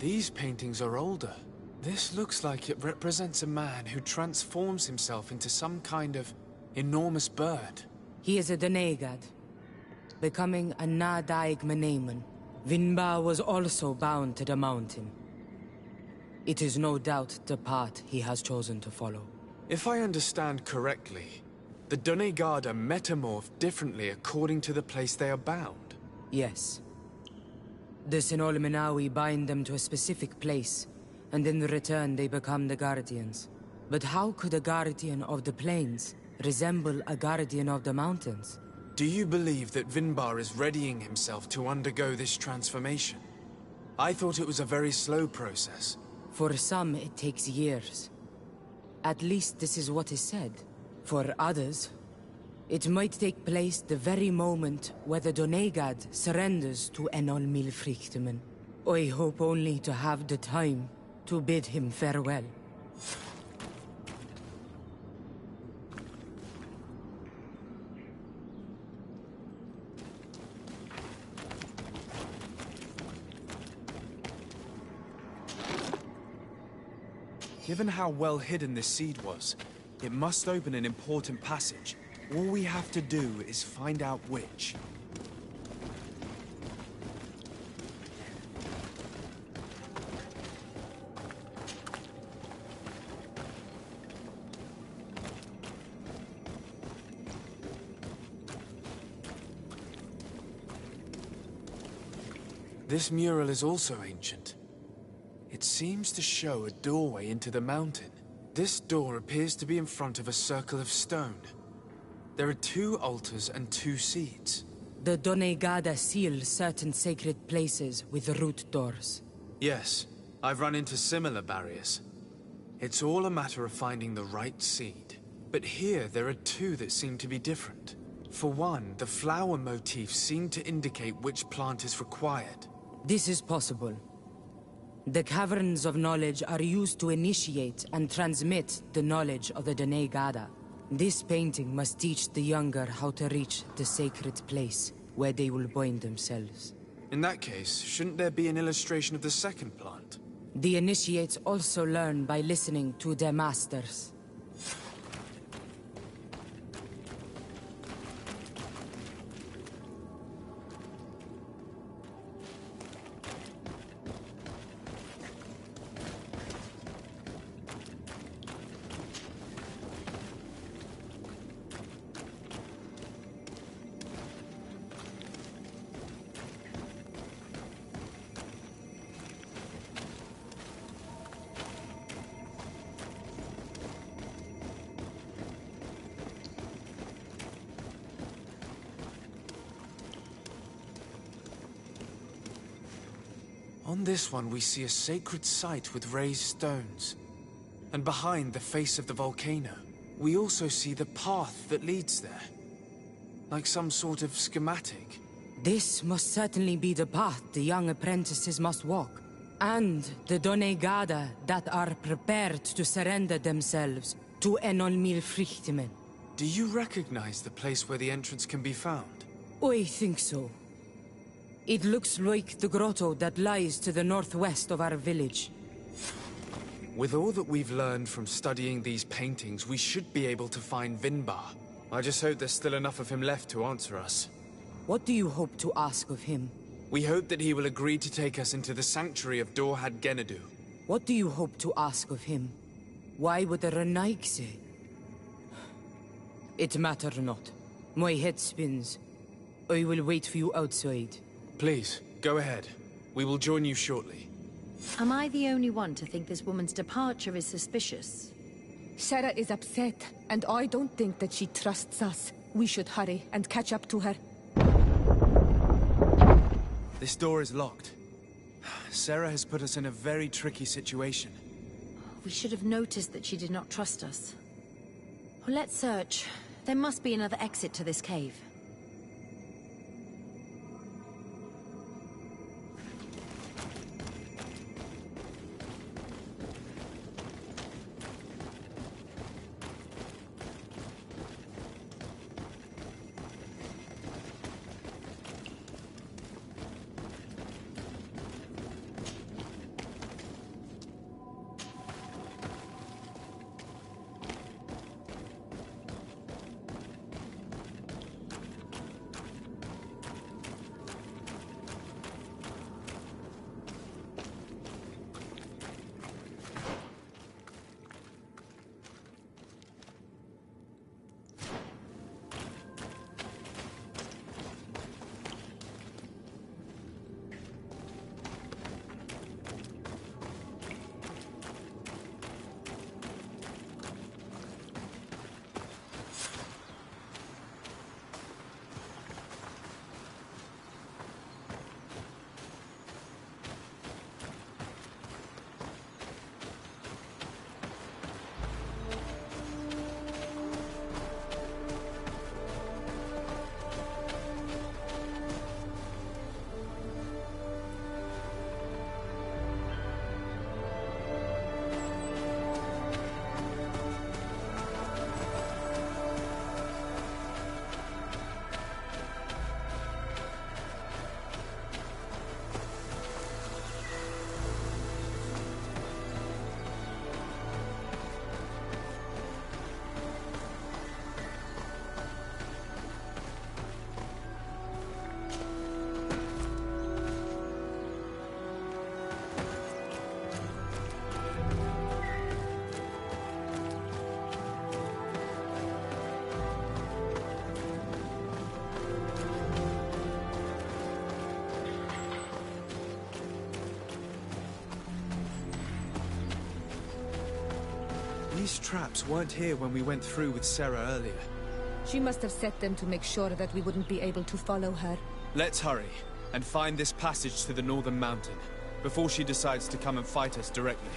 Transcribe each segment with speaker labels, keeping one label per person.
Speaker 1: These paintings are older. This looks like it represents a man who transforms himself into some kind of enormous bird.
Speaker 2: He is a Donegad, becoming a Nadaig Meneman. Vinbar was also bound to the mountain. It is no doubt the path he has chosen to follow.
Speaker 1: If I understand correctly, the Donegad are metamorphed differently according to the place they are bound.
Speaker 2: Yes. The Sinol Menawi bind them to a specific place, and in return they become the Guardians. But how could a Guardian of the Plains resemble a Guardian of the Mountains?
Speaker 1: Do you believe that Vinbar is readying himself to undergo this transformation? I thought it was a very slow process.
Speaker 2: For some, it takes years. At least this is what is said. For others, it might take place the very moment where the Donegad surrenders to Enol Milfrichtemen. I hope only to have the time to bid him farewell.
Speaker 1: Given how well hidden this seed was, it must open an important passage. All we have to do is find out which. This mural is also ancient. It seems to show a doorway into the mountain. This door appears to be in front of a circle of stone. There are 2 altars and 2 seats.
Speaker 2: The Donegada seal certain sacred places with root doors.
Speaker 1: Yes, I've run into similar barriers. It's all a matter of finding the right seed. But here there are 2 that seem to be different. For one, the flower motifs seem to indicate which plant is required.
Speaker 2: This is possible. The Caverns of Knowledge are used to initiate and transmit the knowledge of the Donegada. This painting must teach the younger how to reach the sacred place, where they will bind themselves.
Speaker 1: In that case, shouldn't there be an illustration of the second plant?
Speaker 2: The initiates also learn by listening to their masters.
Speaker 1: On this one we see a sacred site with raised stones. And behind the face of the volcano, we also see the path that leads there. Like some sort of schematic.
Speaker 2: This must certainly be the path the young apprentices must walk. And the Donegada that are prepared to surrender themselves to Enol Milfrichtemen.
Speaker 1: Do you recognize the place where the entrance can be found?
Speaker 2: I think so. It looks like the grotto that lies to the northwest of our village.
Speaker 1: With all that we've learned from studying these paintings, we should be able to find Vinbar. I just hope there's still enough of him left to answer us.
Speaker 2: What do you hope to ask of him?
Speaker 1: We hope that he will agree to take us into the sanctuary of Dorhad Genadu.
Speaker 2: What do you hope to ask of him? Why would the Renaik say? It matter not. My head spins. I will wait for you outside.
Speaker 1: Please, go ahead. We will join you shortly.
Speaker 3: Am I the only one to think this woman's departure is suspicious?
Speaker 4: Sarah is upset, and I don't think that she trusts us. We should hurry and catch up to her.
Speaker 1: This door is locked. Sarah has put us in a very tricky situation.
Speaker 3: We should have noticed that she did not trust us. Well, let's search. There must be another exit to this cave.
Speaker 1: These traps weren't here when we went through with Sarah earlier.
Speaker 4: She must have set them to make sure that we wouldn't be able to follow her.
Speaker 1: Let's hurry, and find this passage to the northern mountain, before she decides to come and fight us directly.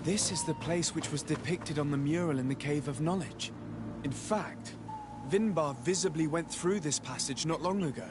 Speaker 1: This is the place which was depicted on the mural in the Cave of Knowledge. In fact, Vinbar visibly went through this passage not long ago.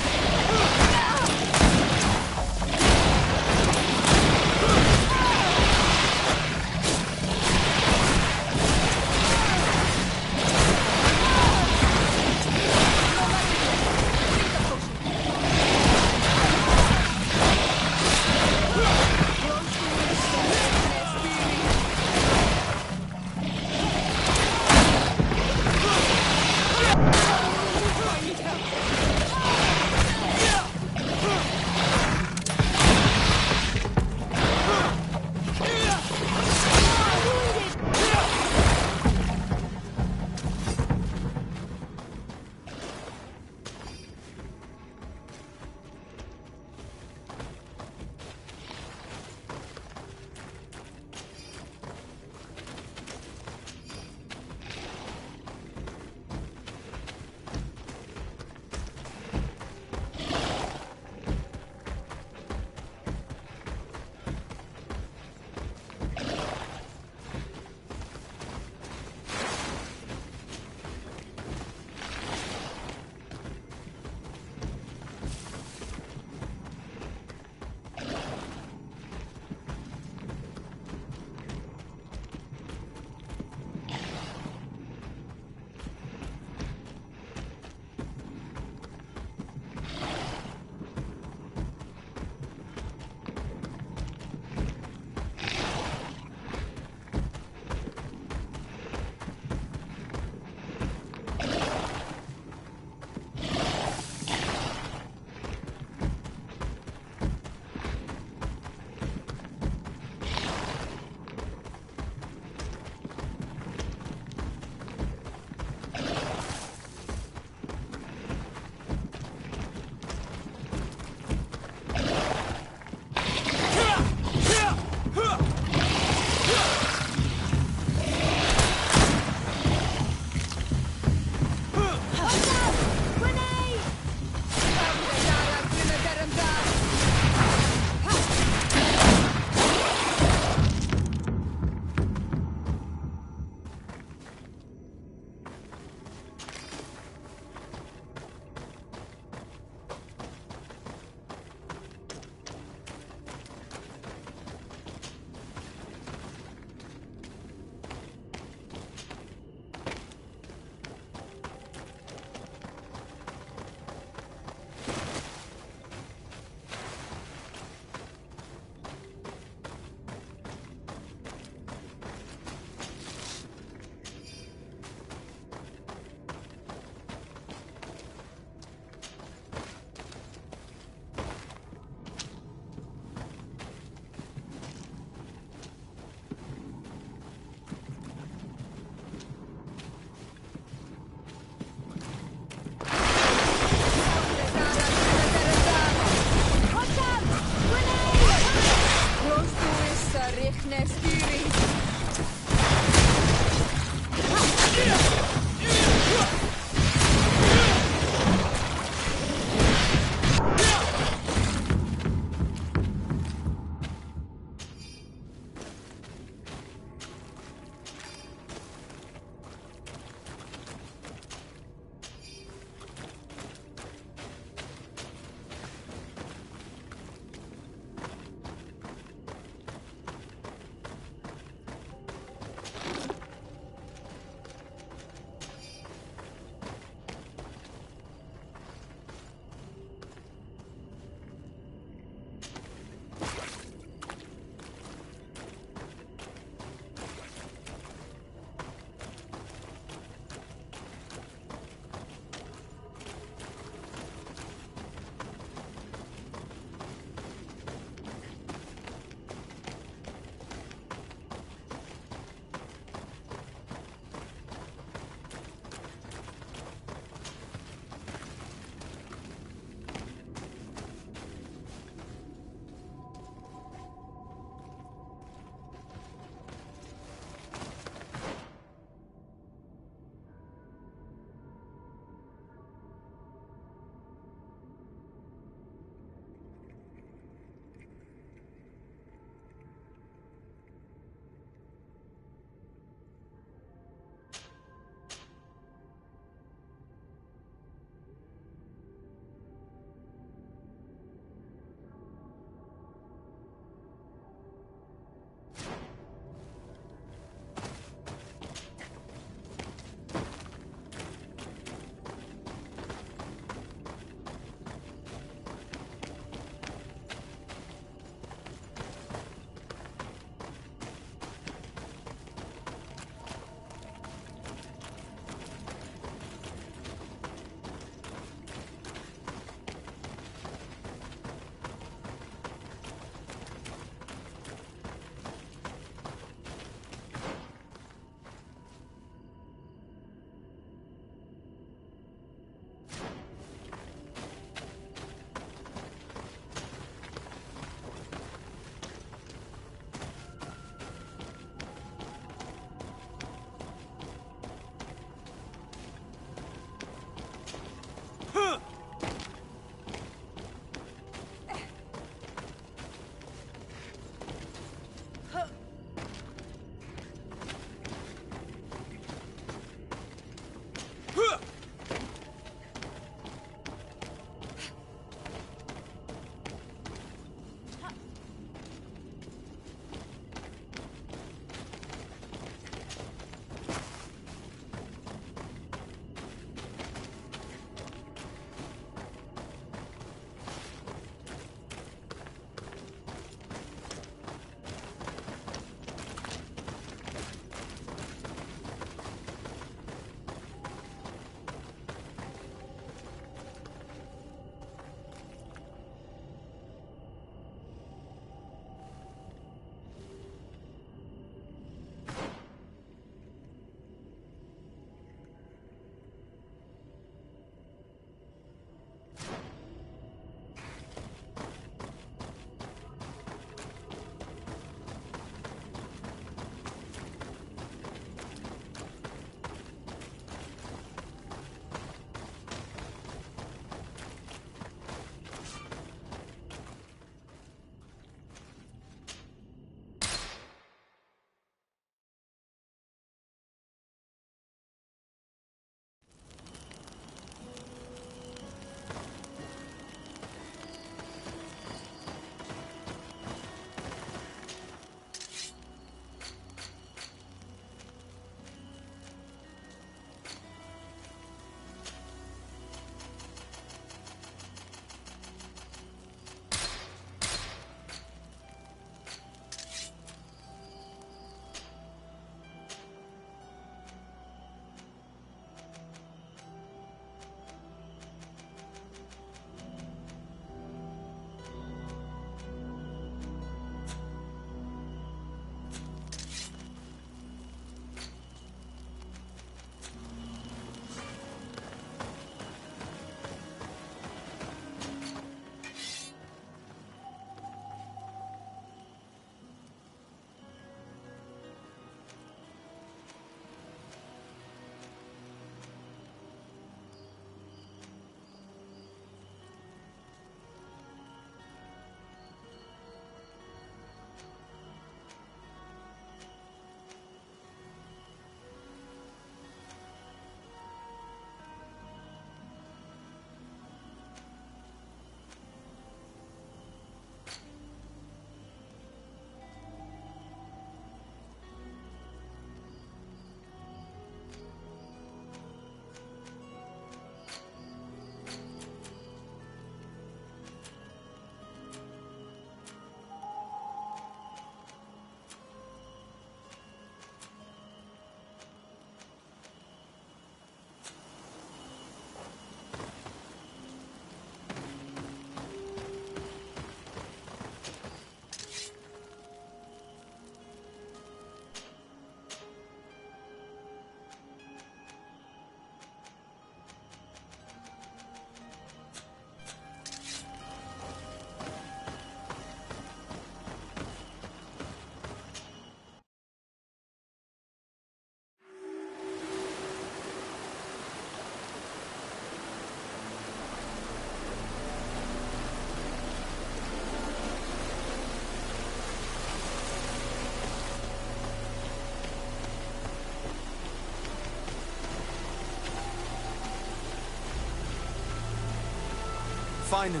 Speaker 1: Finally,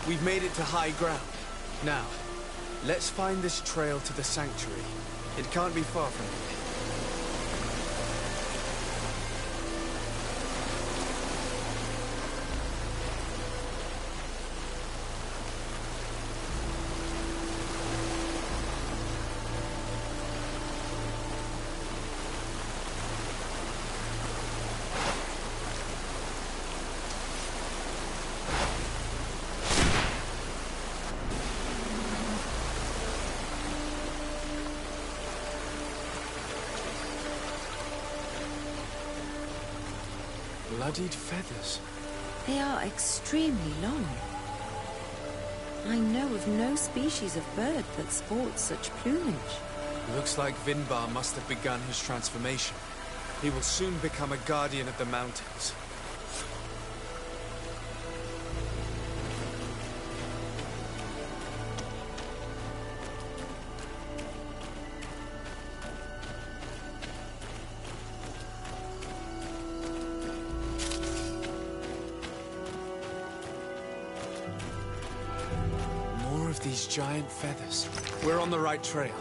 Speaker 1: we've made it to high ground. Now, let's find this trail to the sanctuary. It can't be far from here. Bloodied feathers.
Speaker 3: They are extremely long. I know of no species of bird that sports such plumage.
Speaker 1: Looks like Vinbar must have begun his transformation. He will soon become a guardian of the mountains. More of these giant feathers. We're on the right trail.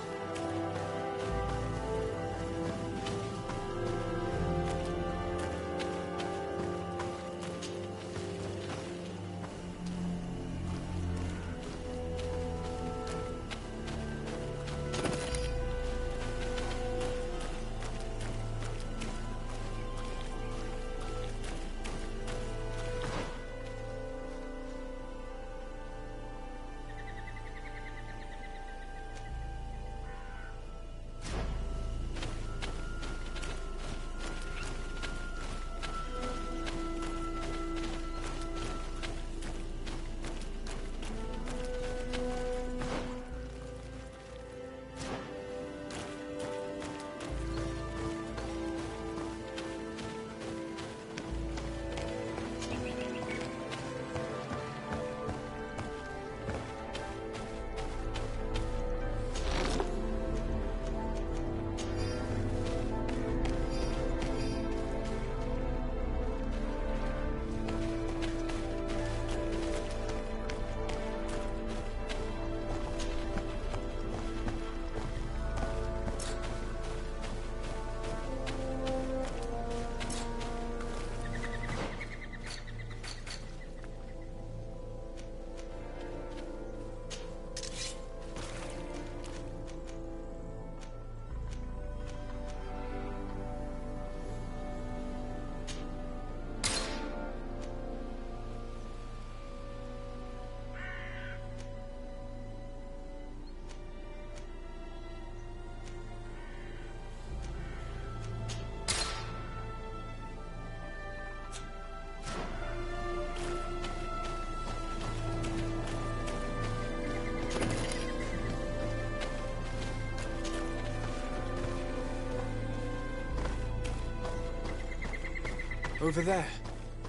Speaker 1: Over there.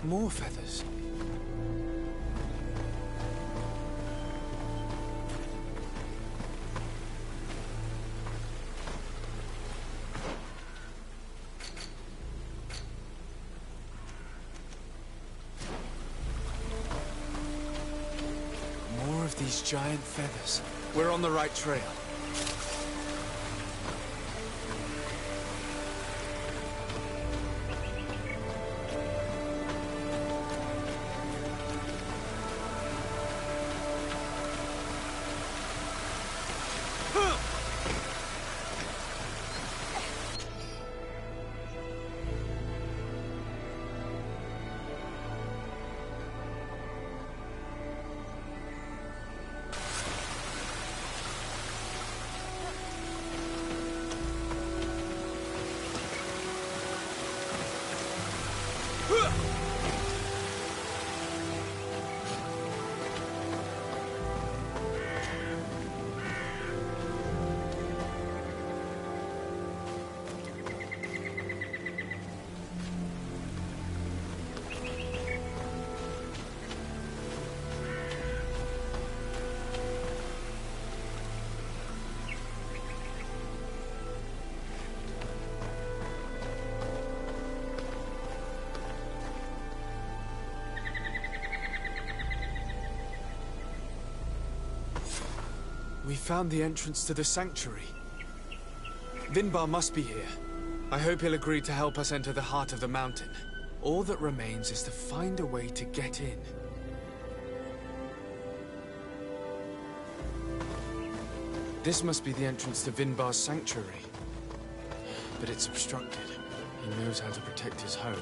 Speaker 1: More feathers. More of these giant feathers. We're on the right trail. We found the entrance to the sanctuary. Vinbar must be here. I hope he'll agree to help us enter the heart of the mountain. All that remains is to find a way to get in. This must be the entrance to Vinbar's sanctuary. But it's obstructed. He knows how to protect his home.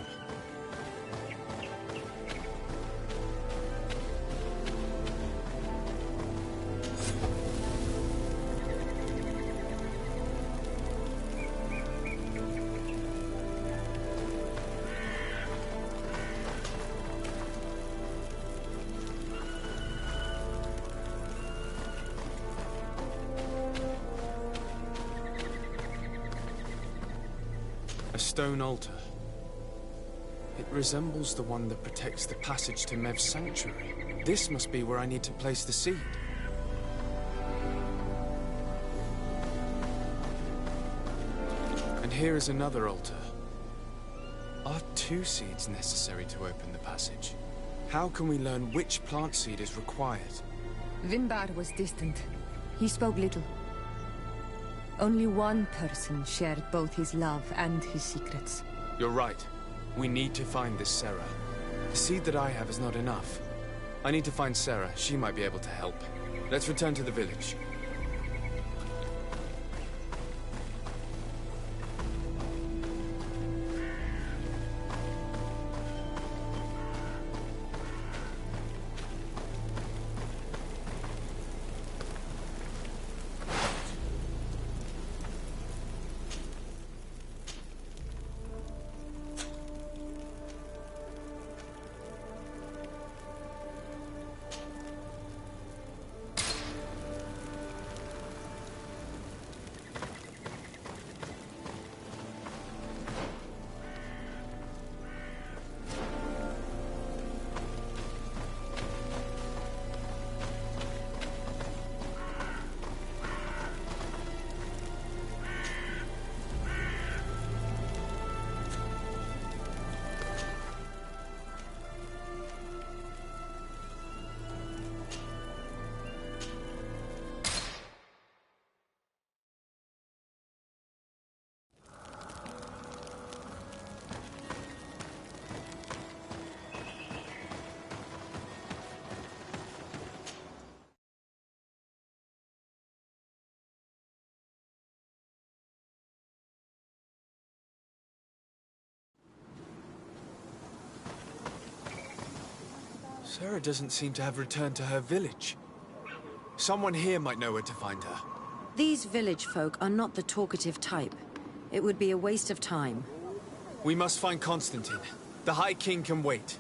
Speaker 1: A stone altar. It resembles the one that protects the passage to Mev's sanctuary. This must be where I need to place the seed. And here is another altar. Are 2 seeds necessary to open the passage? How can we learn which plant seed is required?
Speaker 4: Vinbar was distant. He spoke little. Only one person shared both his love and his secrets.
Speaker 1: You're right. We need to find this Sarah. The seed that I have is not enough. I need to find Sarah. She might be able to help. Let's return to the village. Sarah doesn't seem to have returned to her village. Someone here might know where to find her.
Speaker 3: These village folk are not the talkative type. It would be a waste of time.
Speaker 1: We must find Constantine. The High King can wait.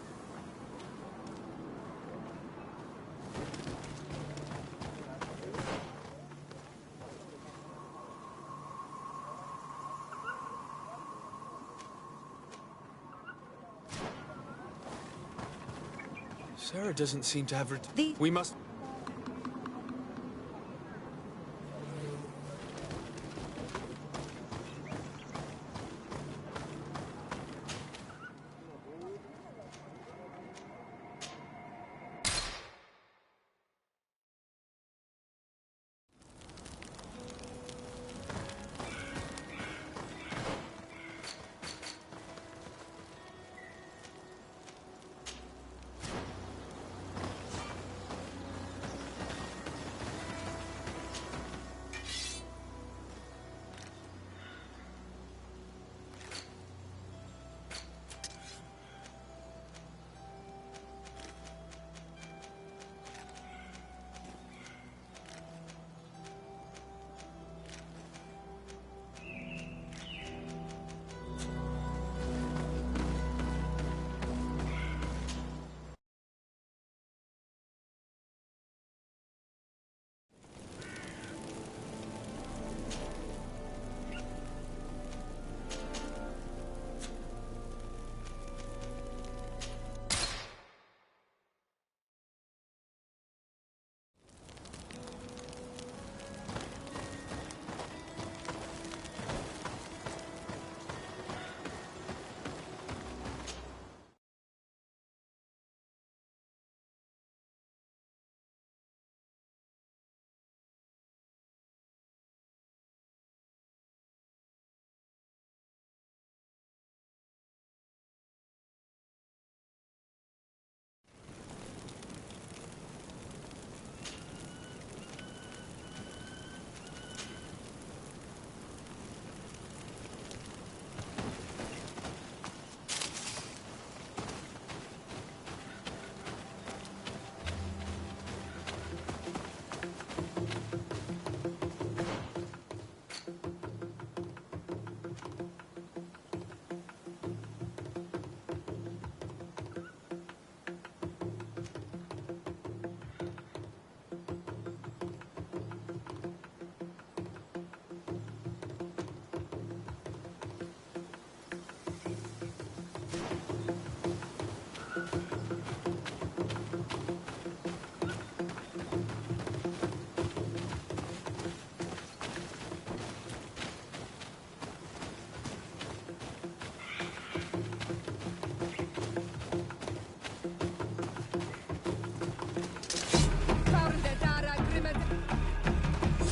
Speaker 1: Sarah doesn't seem to have We must...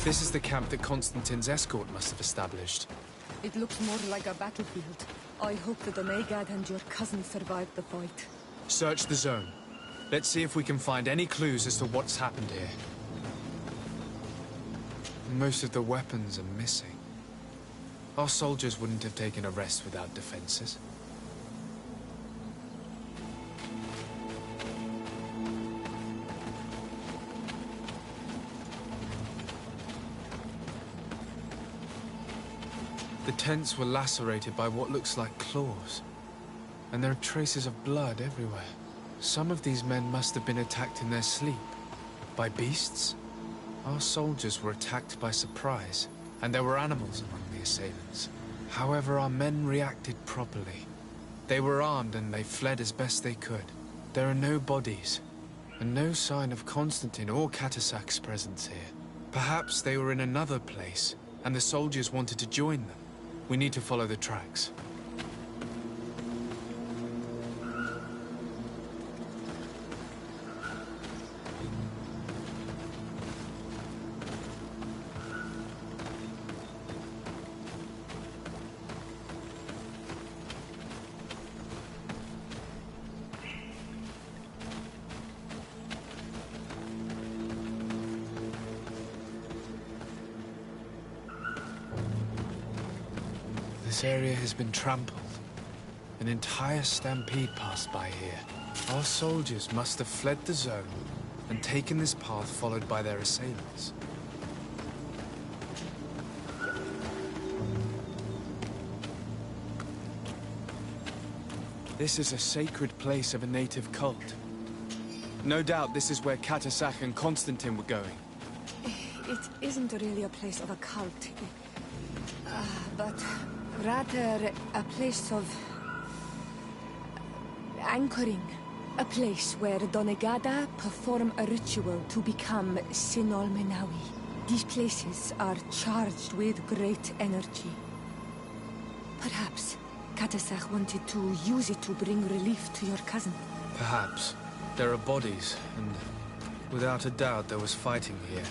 Speaker 1: This is the camp that Constantine's escort must have established.
Speaker 4: It looks more like a battlefield. I hope that Donegad and your cousin survived the fight.
Speaker 1: Search the zone. Let's see if we can find any clues as to what's happened here. Most of the weapons are missing. Our soldiers wouldn't have taken a rest without defenses. The tents were lacerated by what looks like claws, and there are traces of blood everywhere. Some of these men must have been attacked in their sleep. By beasts? Our soldiers were attacked by surprise, and there were animals among the assailants. However, our men reacted properly. They were armed and they fled as best they could. There are no bodies, and no sign of Constantine or Katasak's presence here. Perhaps they were in another place, and the soldiers wanted to join them. We need to follow the tracks. This area has been trampled. An entire stampede passed by here. Our soldiers must have fled the zone and taken this path followed by their assailants. This is a sacred place of a native cult. No doubt this is where Katasak and Constantine were going.
Speaker 4: It isn't really a place of a cult, but rather a place of anchoring. A place where Donegada perform a ritual to become Sinol Menawi. These places are charged with great energy. Perhaps Katasak wanted to use it to bring relief to your cousin.
Speaker 1: Perhaps. There are bodies, and without a doubt there was fighting here.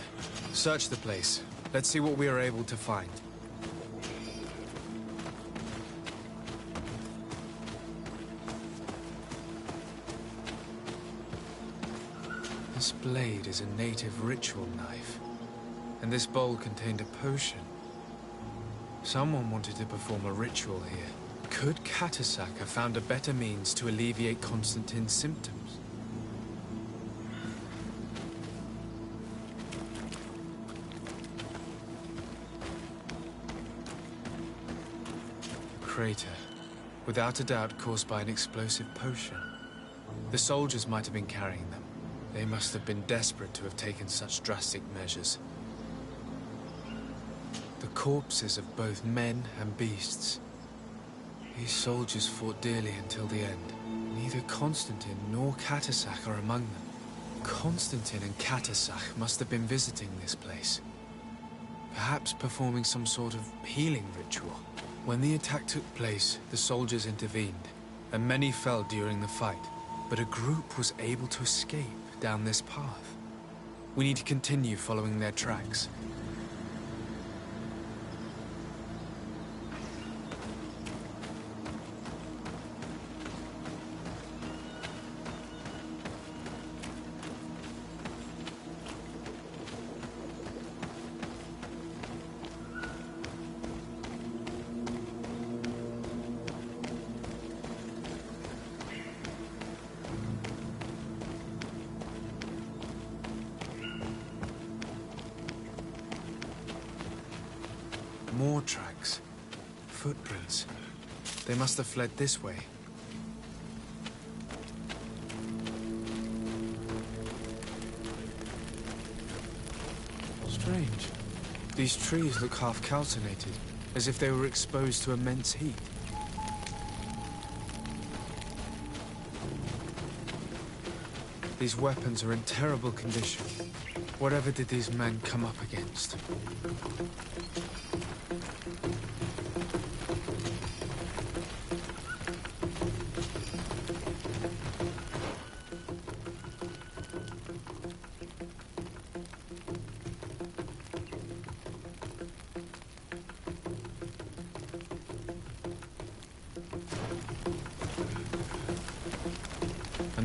Speaker 1: Search the place. Let's see what we are able to find. This blade is a native ritual knife, and this bowl contained a potion. Someone wanted to perform a ritual here. Could Katasak have found a better means to alleviate Constantine's symptoms? Crater, without a doubt caused by an explosive potion. The soldiers might have been carrying them. They must have been desperate to have taken such drastic measures. The corpses of both men and beasts. These soldiers fought dearly until the end. Neither Constantine nor Katasak are among them. Constantine and Katasak must have been visiting this place. Perhaps performing some sort of healing ritual. When the attack took place, the soldiers intervened, and many fell during the fight. But a group was able to escape down this path. We need to continue following their tracks. More tracks. Footprints. They must have fled this way. Strange. These trees look half calcinated, as if they were exposed to immense heat. These weapons are in terrible condition. Whatever did these men come up against?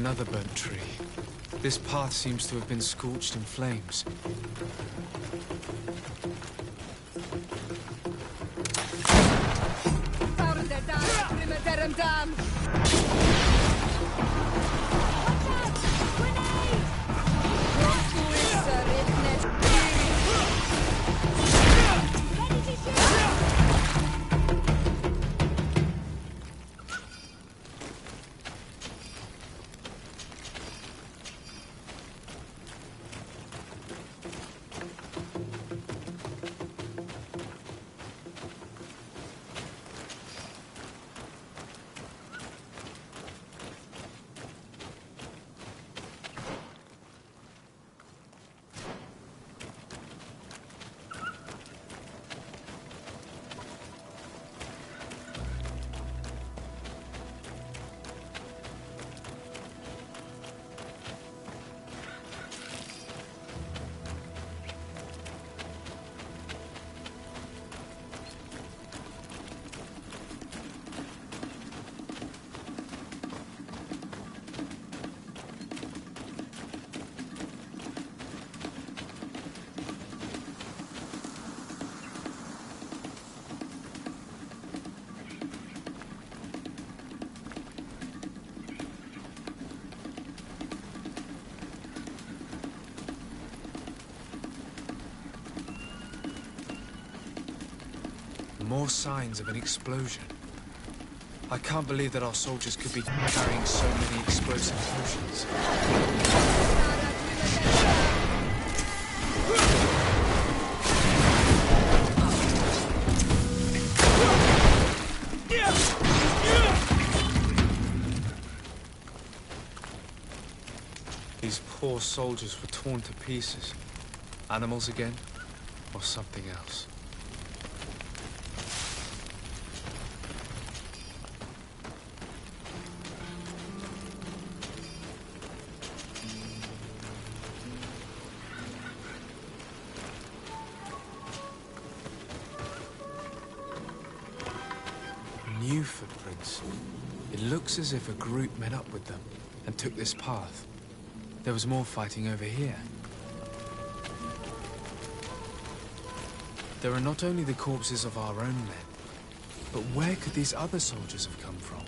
Speaker 1: Another burnt tree. This path seems to have been scorched in flames. More signs of an explosion. I can't believe that our soldiers could be carrying so many explosive potions. These poor soldiers were torn to pieces. Animals again, or something else. New footprints. It looks as if a group met up with them and took this path. There was more fighting over here. There are not only the corpses of our own men, but where could these other soldiers have come from?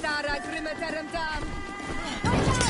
Speaker 4: Dara Grimmadaram Dam.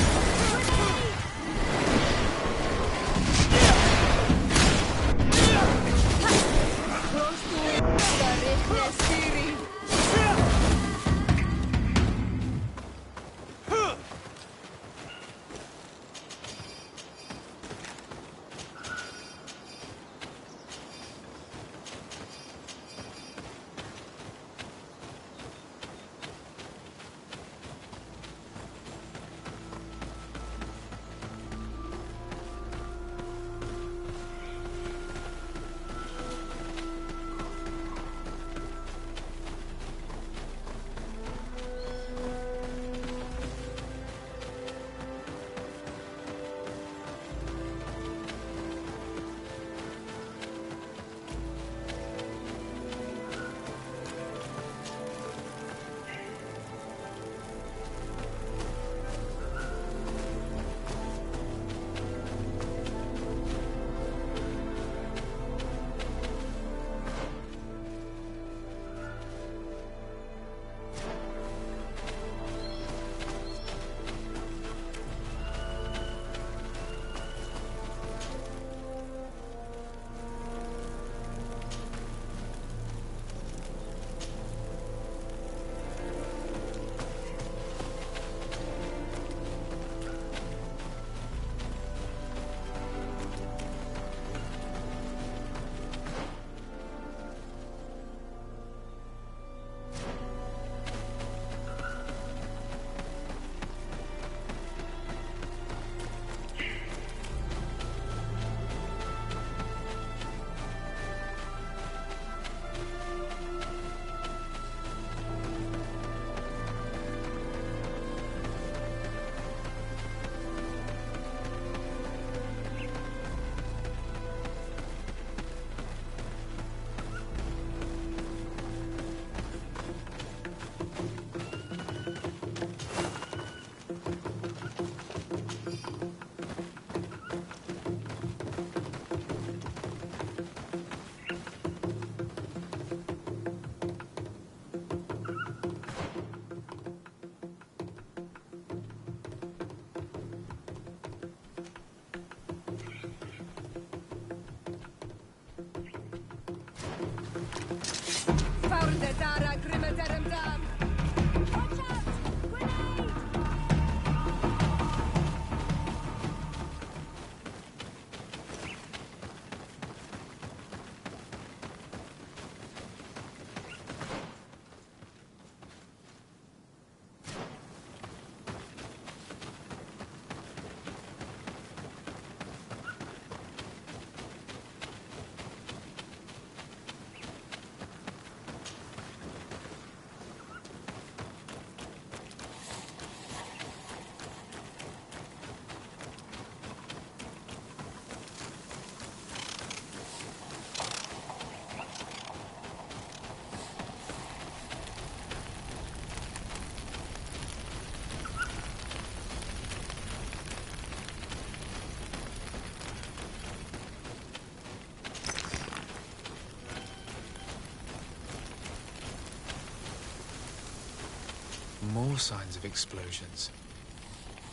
Speaker 1: More signs of explosions.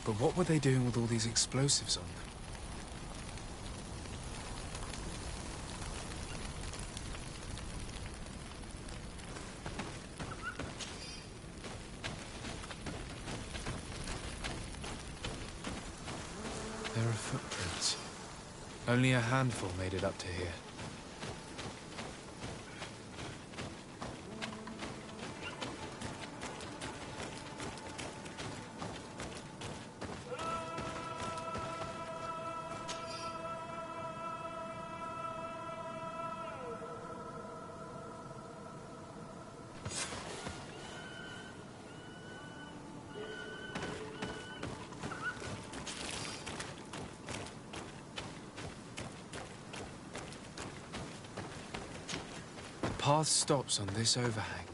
Speaker 1: But what were they doing with all these explosives on them? There are footprints. Only a handful made it up to here. The path stops on this overhang,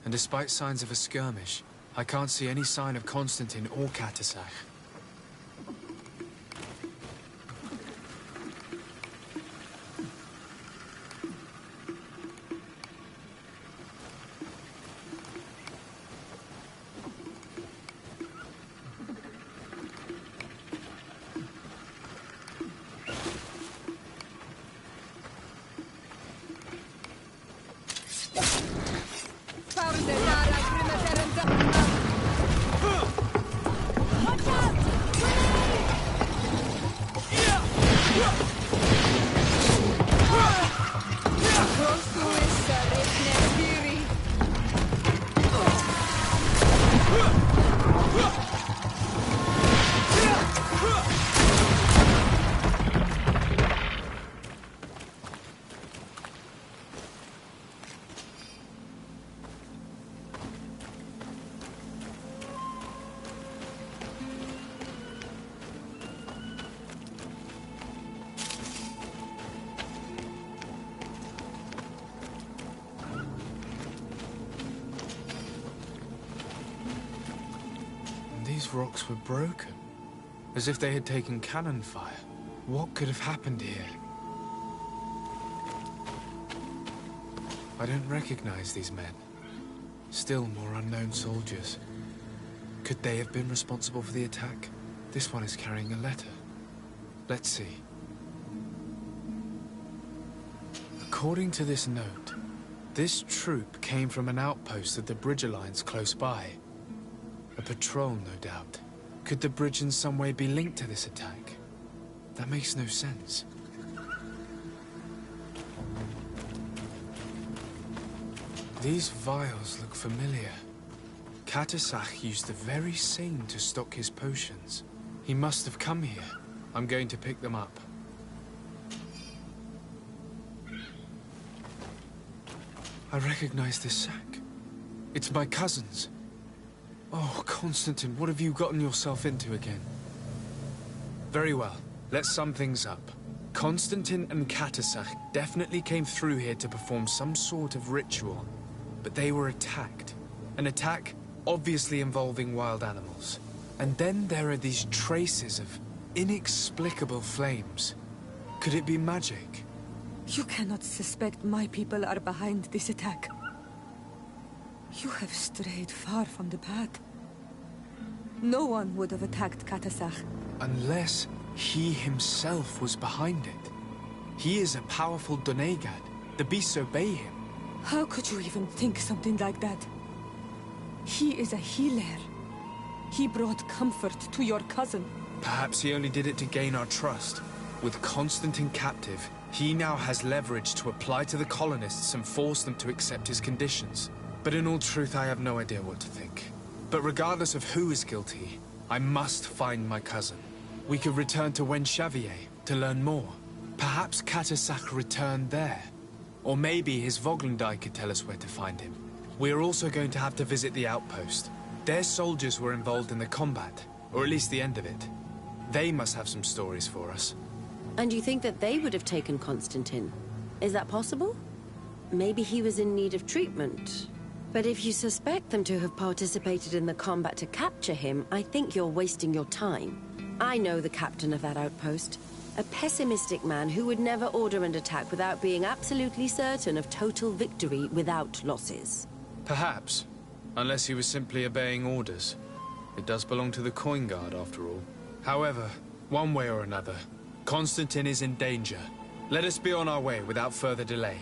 Speaker 1: and despite signs of a skirmish, I can't see any sign of Constantine or Katasach. These rocks were broken, as if they had taken cannon fire. What could have happened here? I don't recognize these men. Still more unknown soldiers. Could they have been responsible for the attack? This one is carrying a letter. Let's see. According to this note, this troop came from an outpost of the Bridge Alliance close by. A patrol, no doubt. Could the bridge in some way be linked to this attack? That makes no sense. These vials look familiar. Katasach used the very same to stock his potions. He must have come here. I'm going to pick them up. I recognize this sack. It's my cousin's. Oh, Constantine, what have you gotten yourself into again? Very well. Let's sum things up. Constantine and Katasach definitely came through here to perform some sort of ritual. But they were attacked. An attack obviously involving wild animals. And then there are these traces of inexplicable flames. Could it be magic?
Speaker 4: You cannot suspect my people are behind this attack. You have strayed far from the path. No one would have attacked Katasach.
Speaker 1: Unless he himself was behind it. He is a powerful Donegad. The beasts obey him.
Speaker 4: How could you even think something like that? He is a healer. He brought comfort to your cousin.
Speaker 1: Perhaps he only did it to gain our trust. With Constantine captive, he now has leverage to apply to the colonists and force them to accept his conditions. But in all truth, I have no idea what to think. But regardless of who is guilty, I must find my cousin. We could return to Wen Xavier to learn more. Perhaps Katasak returned there. Or maybe his Voglendai could tell us where to find him. We are also going to have to visit the outpost. Their soldiers were involved in the combat, or at least the end of it. They must have some stories for us.
Speaker 5: And you think that they would have taken Constantine? Is that possible? Maybe he was in need of treatment. But if you suspect them to have participated in the combat to capture him, I think you're wasting your time. I know the captain of that outpost. A pessimistic man who would never order an attack without being absolutely certain of total victory without losses.
Speaker 1: Perhaps. Unless he was simply obeying orders. It does belong to the Coin Guard, after all. However, one way or another, Constantine is in danger. Let us be on our way without further delay.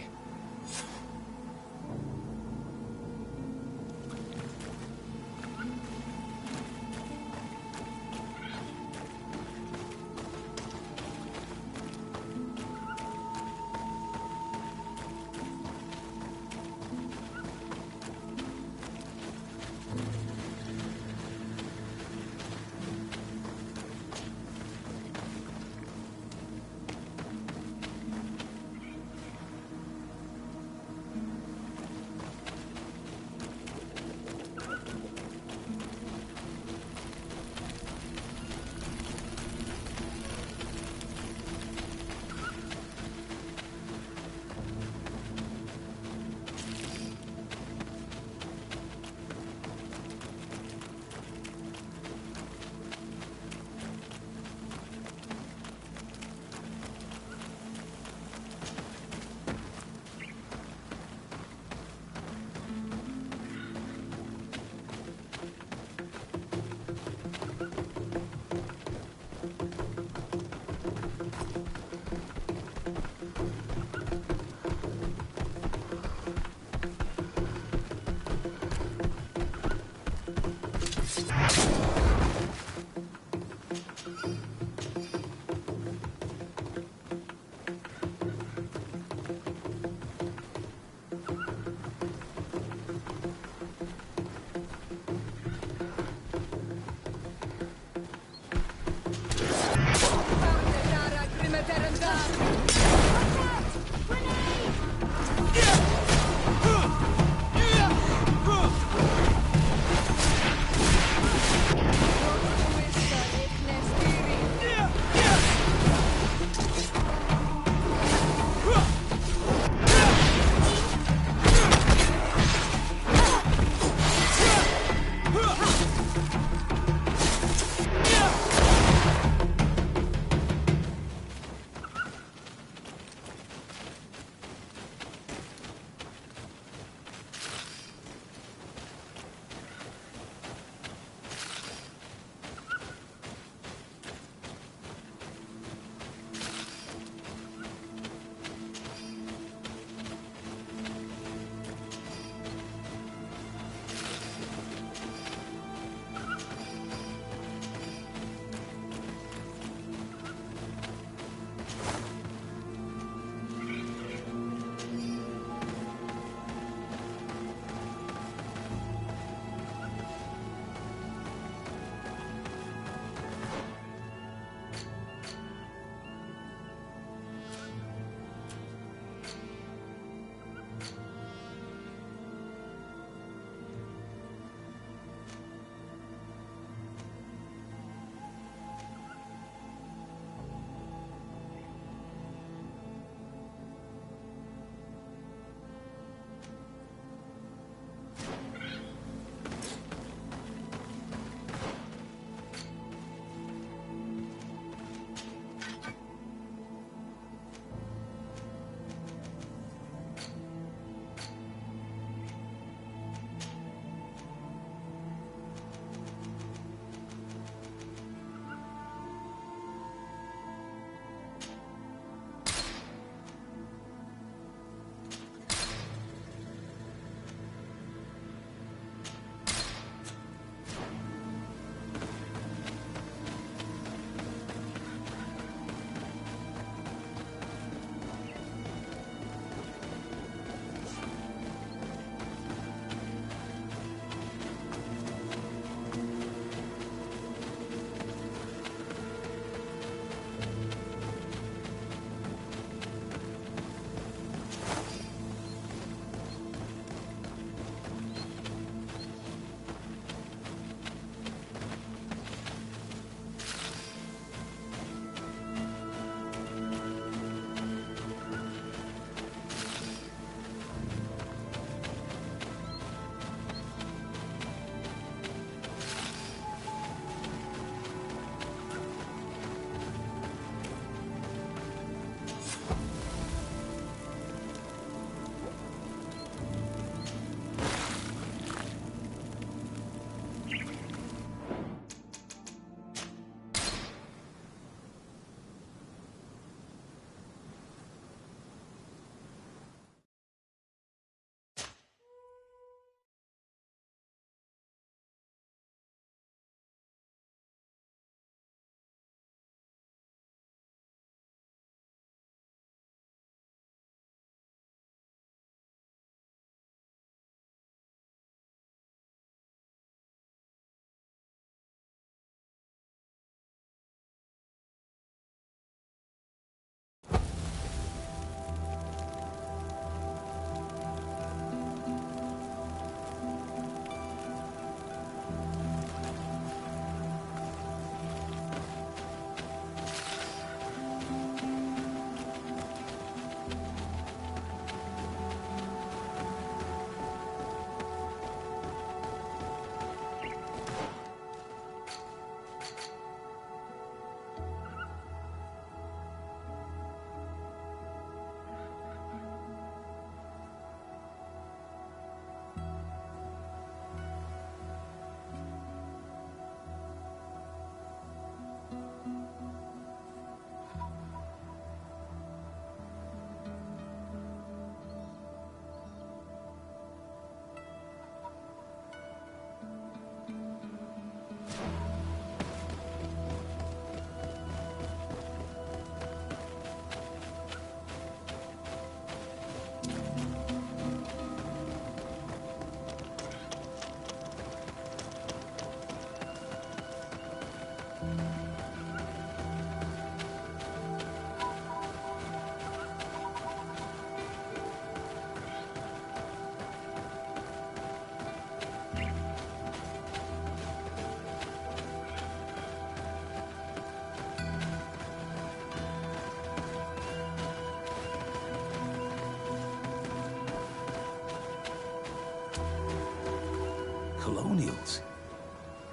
Speaker 6: Colonials?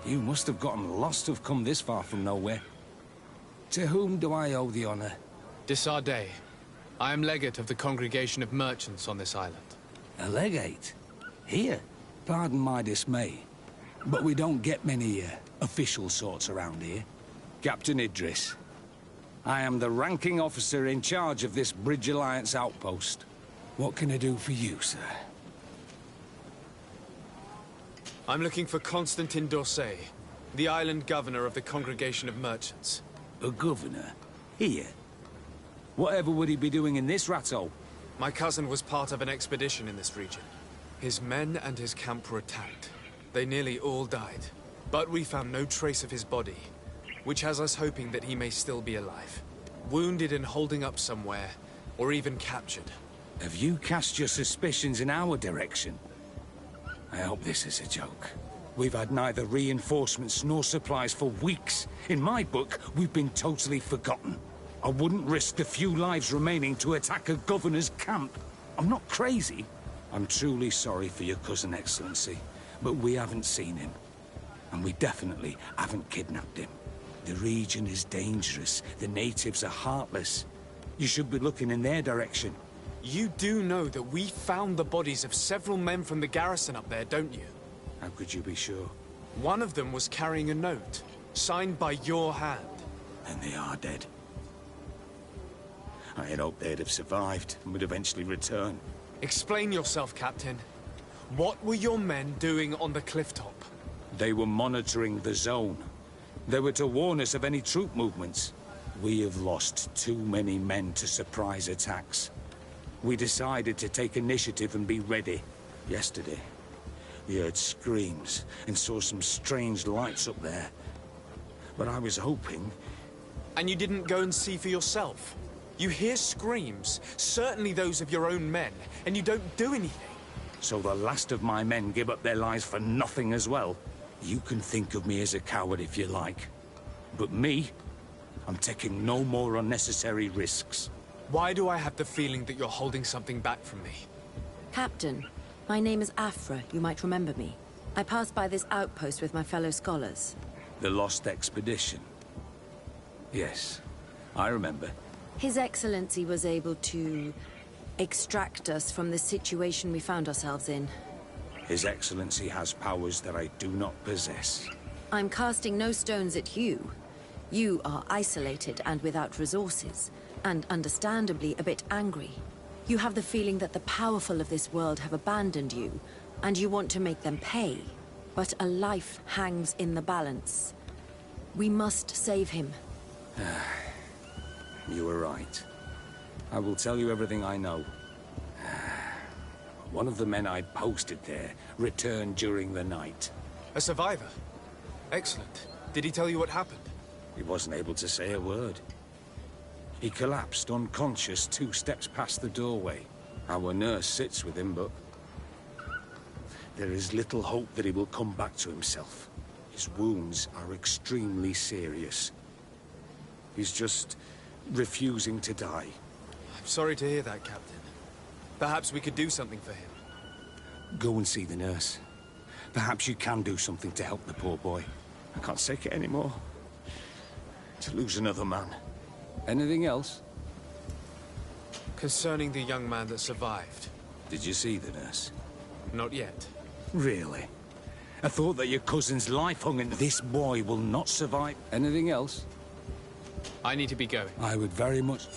Speaker 6: You must have gotten lost to have come this far from nowhere. To whom do I owe the honor?
Speaker 1: Desardet. I am legate of the Congregation of Merchants on this island.
Speaker 6: A legate? Here? Pardon my dismay, but we don't get many official sorts around here. Captain Idris. I am the ranking officer in charge of this Bridge Alliance outpost. What can I do for you, sir?
Speaker 1: I'm looking for Constantin d'Orsay, the island governor of the Congregation of Merchants.
Speaker 6: A governor? Here? Whatever would he be doing in this rattle?
Speaker 1: My cousin was part of an expedition in this region. His men and his camp were attacked. They nearly all died. But we found no trace of his body, which has us hoping that he may still be alive. Wounded and holding up somewhere, or even captured.
Speaker 6: Have you cast your suspicions in our direction? I hope this is a joke. We've had neither reinforcements nor supplies for weeks. In my book, we've been totally forgotten. I wouldn't risk the few lives remaining to attack a governor's camp. I'm not crazy. I'm truly sorry for your cousin, Excellency, but we haven't seen him. And we definitely haven't kidnapped him. The region is dangerous. The natives are heartless. You should be looking in their direction.
Speaker 1: You do know that we found the bodies of several men from the garrison up there, don't you?
Speaker 6: How could you be sure?
Speaker 1: One of them was carrying a note, signed by your hand.
Speaker 6: And they are dead. I had hoped they'd have survived and would eventually return.
Speaker 1: Explain yourself, Captain. What were your men doing on the clifftop?
Speaker 6: They were monitoring the zone. They were to warn us of any troop movements. We have lost too many men to surprise attacks. We decided to take initiative and be ready. Yesterday, we heard screams and saw some strange lights up there. But I was hoping...
Speaker 1: And you didn't go and see for yourself? You hear screams, certainly those of your own men, and you don't do anything.
Speaker 6: So the last of my men give up their lives for nothing as well? You can think of me as a coward if you like. But me, I'm taking no more unnecessary risks.
Speaker 1: Why do I have the feeling that you're holding something back from me?
Speaker 5: Captain, my name is Afra. You might remember me. I passed by this outpost with my fellow scholars.
Speaker 6: The Lost Expedition. Yes, I remember.
Speaker 5: His Excellency was able to extract us from the situation we found ourselves in.
Speaker 6: His Excellency has powers that I do not possess.
Speaker 5: I'm casting no stones at you. You are isolated and without resources, and understandably a bit angry. You have the feeling that the powerful of this world have abandoned you, and you want to make them pay. But a life hangs in the balance. We must save him.
Speaker 6: You were right. I will tell you everything I know. One of the men I'd posted there returned during the night.
Speaker 1: A survivor? Excellent. Did he tell you what happened?
Speaker 6: He wasn't able to say a word. He collapsed unconscious 2 steps past the doorway. Our nurse sits with him, but... there is little hope that he will come back to himself. His wounds are extremely serious. He's just refusing to die.
Speaker 1: I'm sorry to hear that, Captain. Perhaps we could do something for him.
Speaker 6: Go and see the nurse. Perhaps you can do something to help the poor boy. I can't take it anymore. To lose another man. Anything else?
Speaker 1: Concerning the young man that survived.
Speaker 6: Did you see the nurse?
Speaker 1: Not yet.
Speaker 6: Really? I thought that your cousin's life hung in... This boy will not survive. Anything else?
Speaker 1: I need to be going.
Speaker 6: I would very much...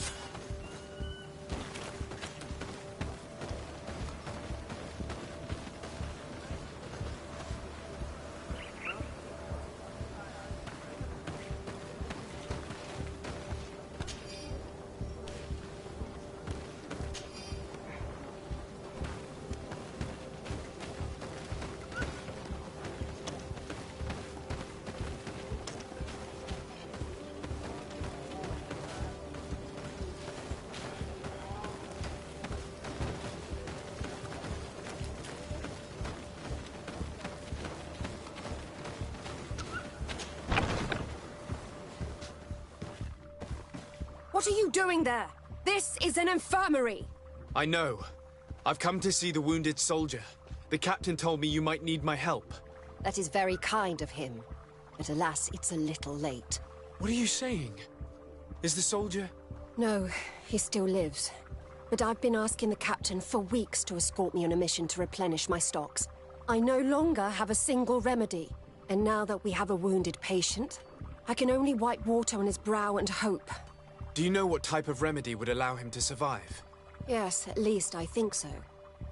Speaker 4: What are you doing there? This is an infirmary!
Speaker 1: I know. I've come to see the wounded soldier. The captain told me you might need my help.
Speaker 7: That is very kind of him. But alas, it's a little late.
Speaker 1: What are you saying? Is the soldier...
Speaker 7: No, he still lives. But I've been asking the captain for weeks to escort me on a mission to replenish my stocks. I no longer have a single remedy. And now that we have a wounded patient, I can only wipe water on his brow and hope.
Speaker 1: Do you know what type of remedy would allow him to survive?
Speaker 7: Yes, at least I think so.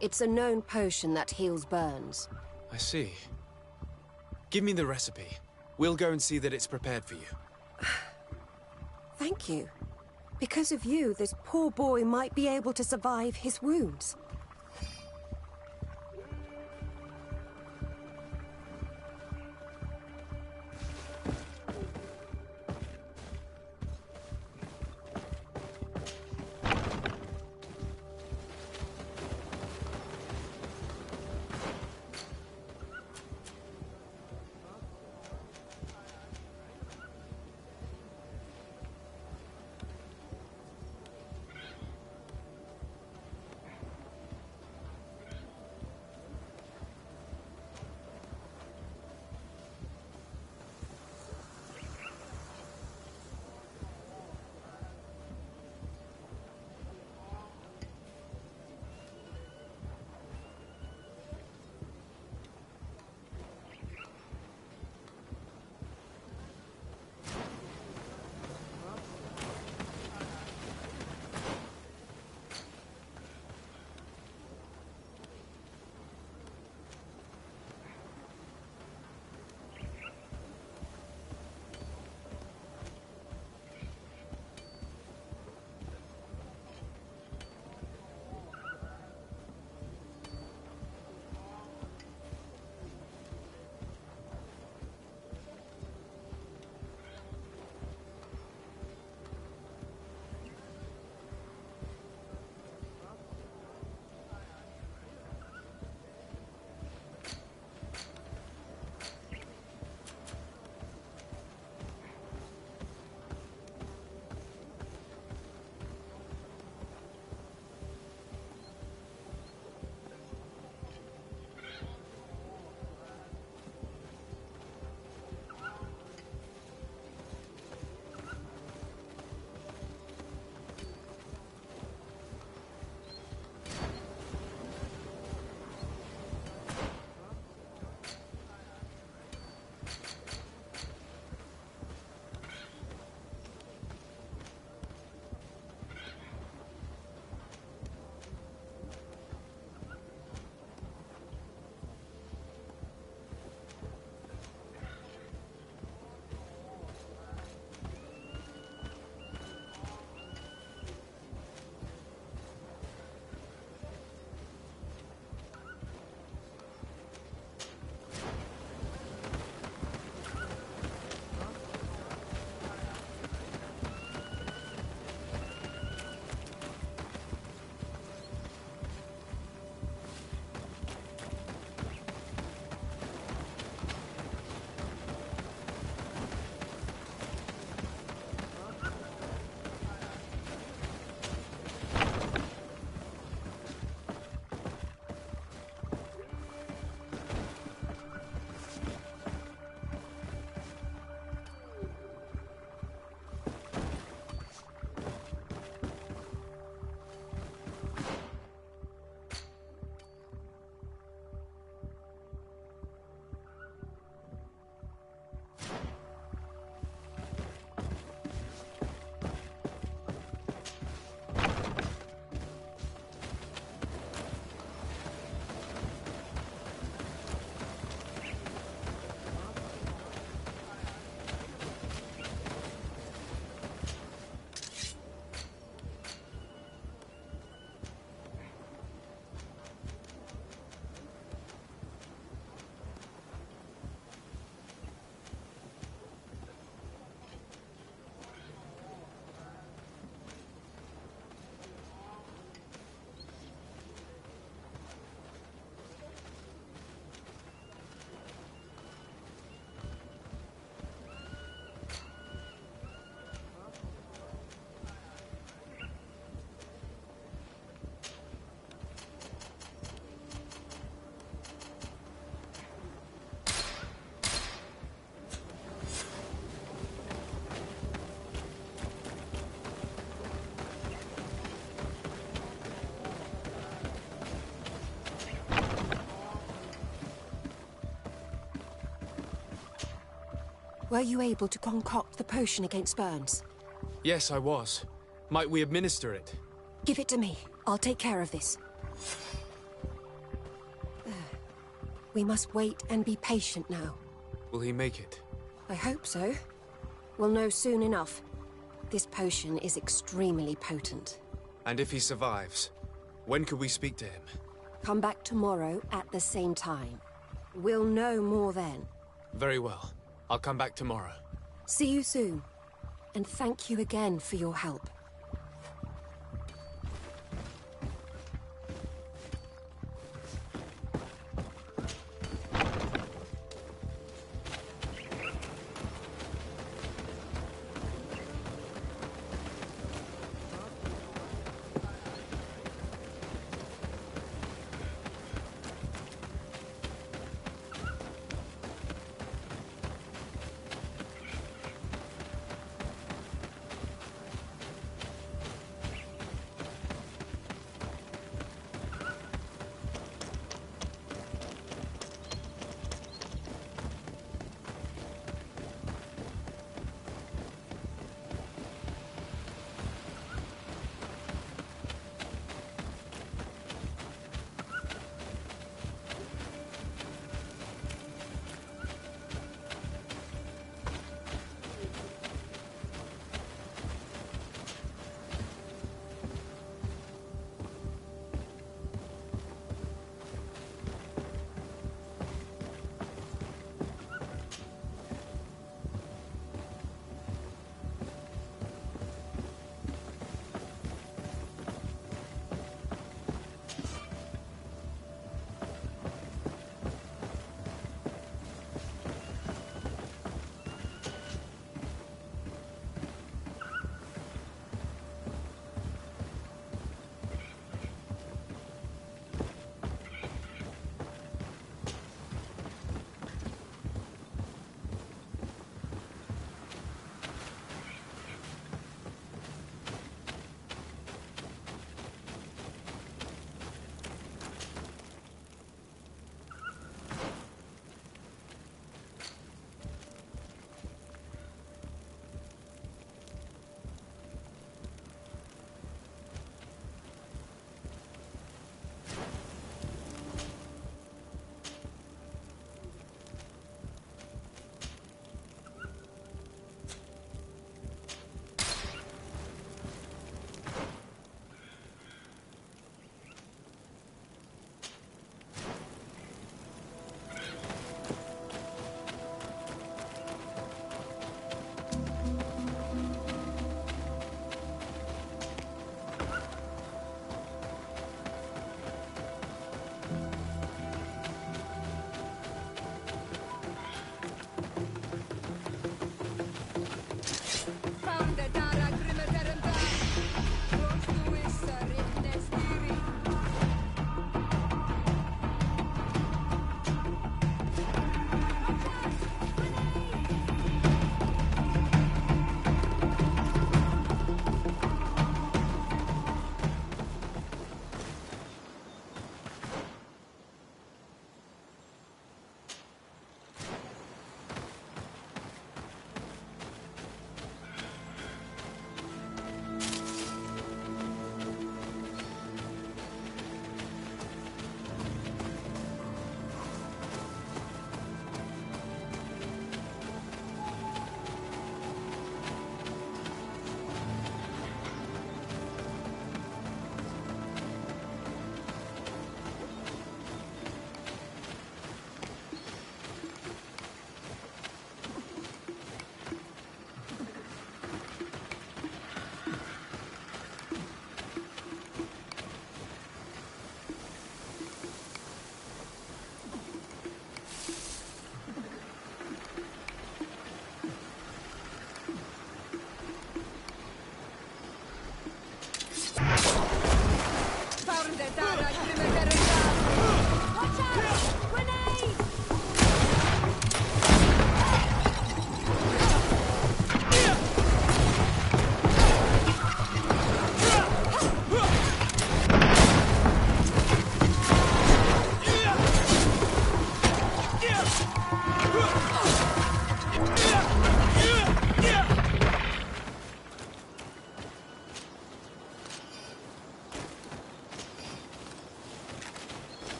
Speaker 7: It's a known potion that heals burns.
Speaker 1: I see. Give me the recipe. We'll go and see that it's prepared for you.
Speaker 7: Thank you. Because of you, this poor boy might be able to survive his wounds. Were you able to concoct the potion against burns?
Speaker 1: Yes, I was. Might we administer it?
Speaker 7: Give it to me. I'll take care of this. We must wait and be patient now.
Speaker 1: Will he make it?
Speaker 7: I hope so. We'll know soon enough. This potion is extremely potent.
Speaker 1: And if he survives, when could we speak to him?
Speaker 7: Come back tomorrow at the same time. We'll know more then.
Speaker 1: Very well. I'll come back tomorrow.
Speaker 7: See you soon. And thank you again for your help.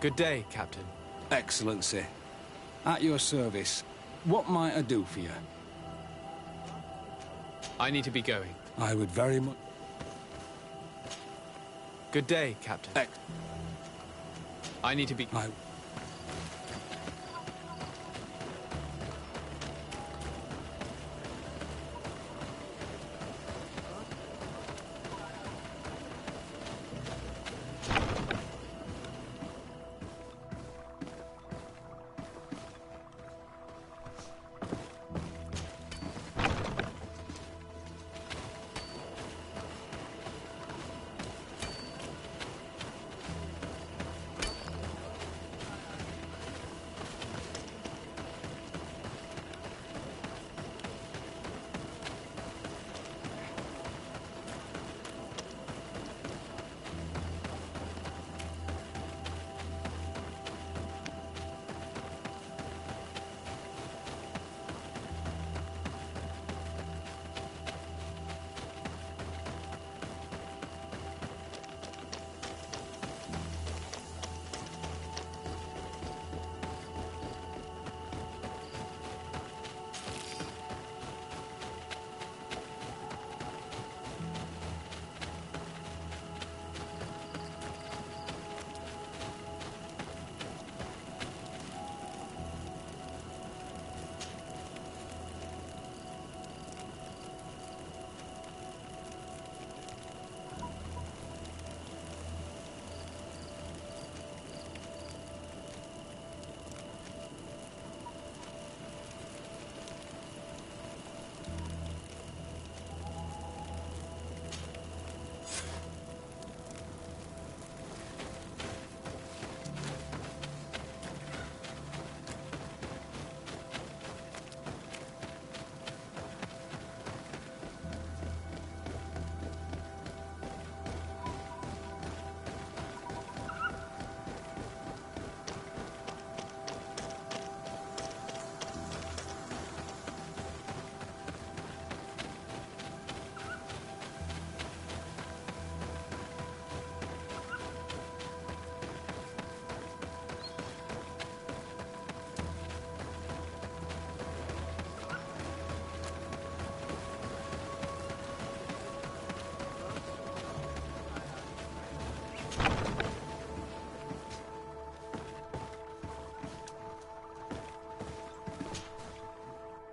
Speaker 1: Good day, Captain.
Speaker 6: Excellency. At your service. What might I do for you?
Speaker 1: I need to be going.
Speaker 6: I would very much...
Speaker 1: Good day, Captain. I need to be...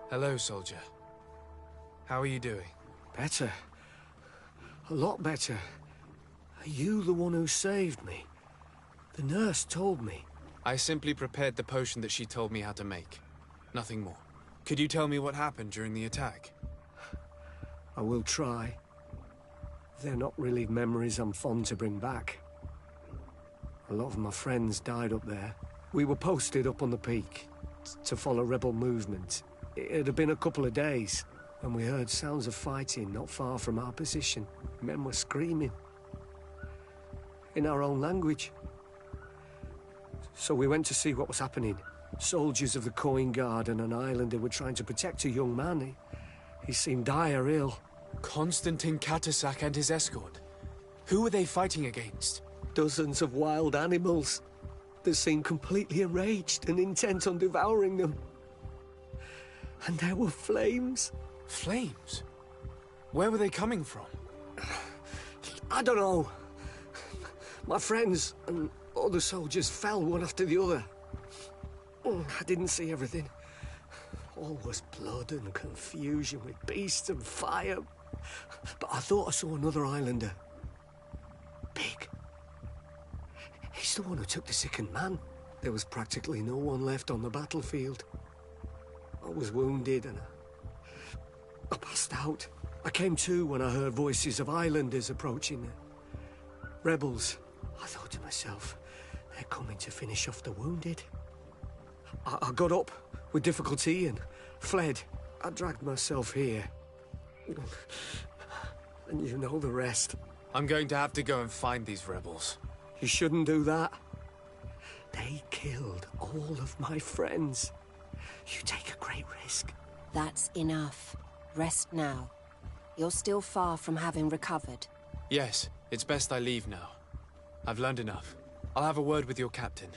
Speaker 1: Hello, soldier. How are you doing?
Speaker 8: Better. A lot better. Are you the one who saved me? The nurse told me.
Speaker 1: I simply prepared the potion that she told me how to make. Nothing more. Could you tell me what happened during the attack?
Speaker 8: I will try. They're not really memories I'm fond to bring back. A lot of my friends died up there. We were posted up on the peak to follow rebel movement. It had been a couple of days when we heard sounds of fighting not far from our position. Men were screaming in our own language. So we went to see what was happening. Soldiers of the Coin Guard and an islander were trying to protect a young man. He seemed dire ill.
Speaker 1: Constantine Katasak and his escort. Who were they fighting against?
Speaker 8: Dozens of wild animals. They seemed completely enraged and intent on devouring them. And there were flames.
Speaker 1: Flames? Where were they coming from?
Speaker 8: I don't know. My friends and other soldiers fell one after the other. I didn't see everything. All was blood and confusion with beasts and fire. But I thought I saw another islander. Big. He's the one who took the sickened man. There was practically no one left on the battlefield. I was wounded and I passed out. I came to when I heard voices of islanders approaching. Rebels. I thought to myself, they're coming to finish off the wounded. I got up with difficulty and fled. I dragged myself here. And you know the rest.
Speaker 1: I'm going to have to go and find these rebels.
Speaker 8: You shouldn't do that. They killed all of my friends. You take a great risk.
Speaker 7: That's enough. Rest now. You're still far from having recovered.
Speaker 1: Yes, it's best I leave now. I've learned enough. I'll have a word with your captain.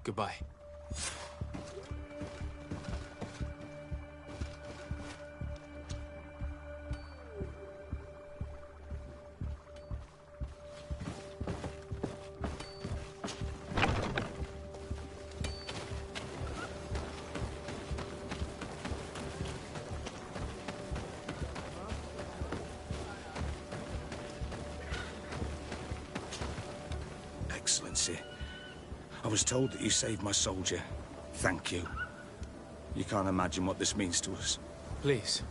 Speaker 1: Goodbye.
Speaker 6: Excellency, I was told that you saved my soldier. Thank you. You can't imagine what this means to us.
Speaker 1: Please.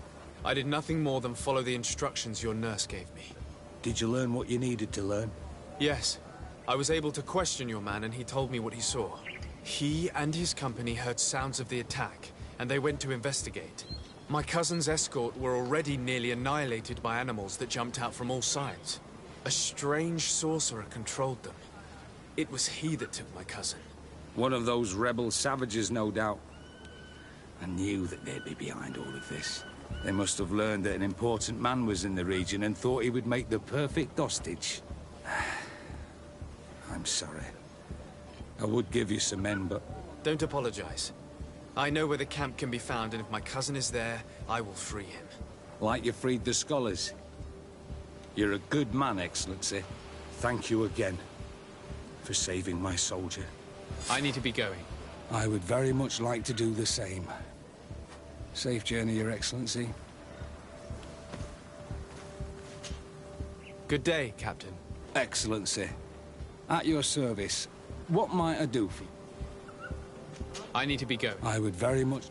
Speaker 1: I did nothing more than follow the instructions your nurse gave me.
Speaker 6: Did you learn what you needed to learn?
Speaker 1: Yes. I was able to question your man and he told me what he saw. He and his company heard sounds of the attack, and they went to investigate. My cousin's escort were already nearly annihilated by animals that jumped out from all sides. A strange sorcerer controlled them. It was he that took my cousin.
Speaker 6: One of those rebel savages, no doubt. I knew that they'd be behind all of this. They must have learned that an important man was in the region and thought he would make the perfect hostage. I'm sorry. I would give you some men, but...
Speaker 1: Don't apologize. I know where the camp can be found, and if my cousin is there, I will free him.
Speaker 6: Like you freed the scholars. You're a good man, Excellency. Thank you again for saving my soldier.
Speaker 1: I need to be going.
Speaker 6: I would very much like to do the same. Safe journey, Your Excellency.
Speaker 1: Good day, Captain.
Speaker 6: Excellency. At your service. What might I do for you?
Speaker 1: I need to be going.
Speaker 6: I would very much...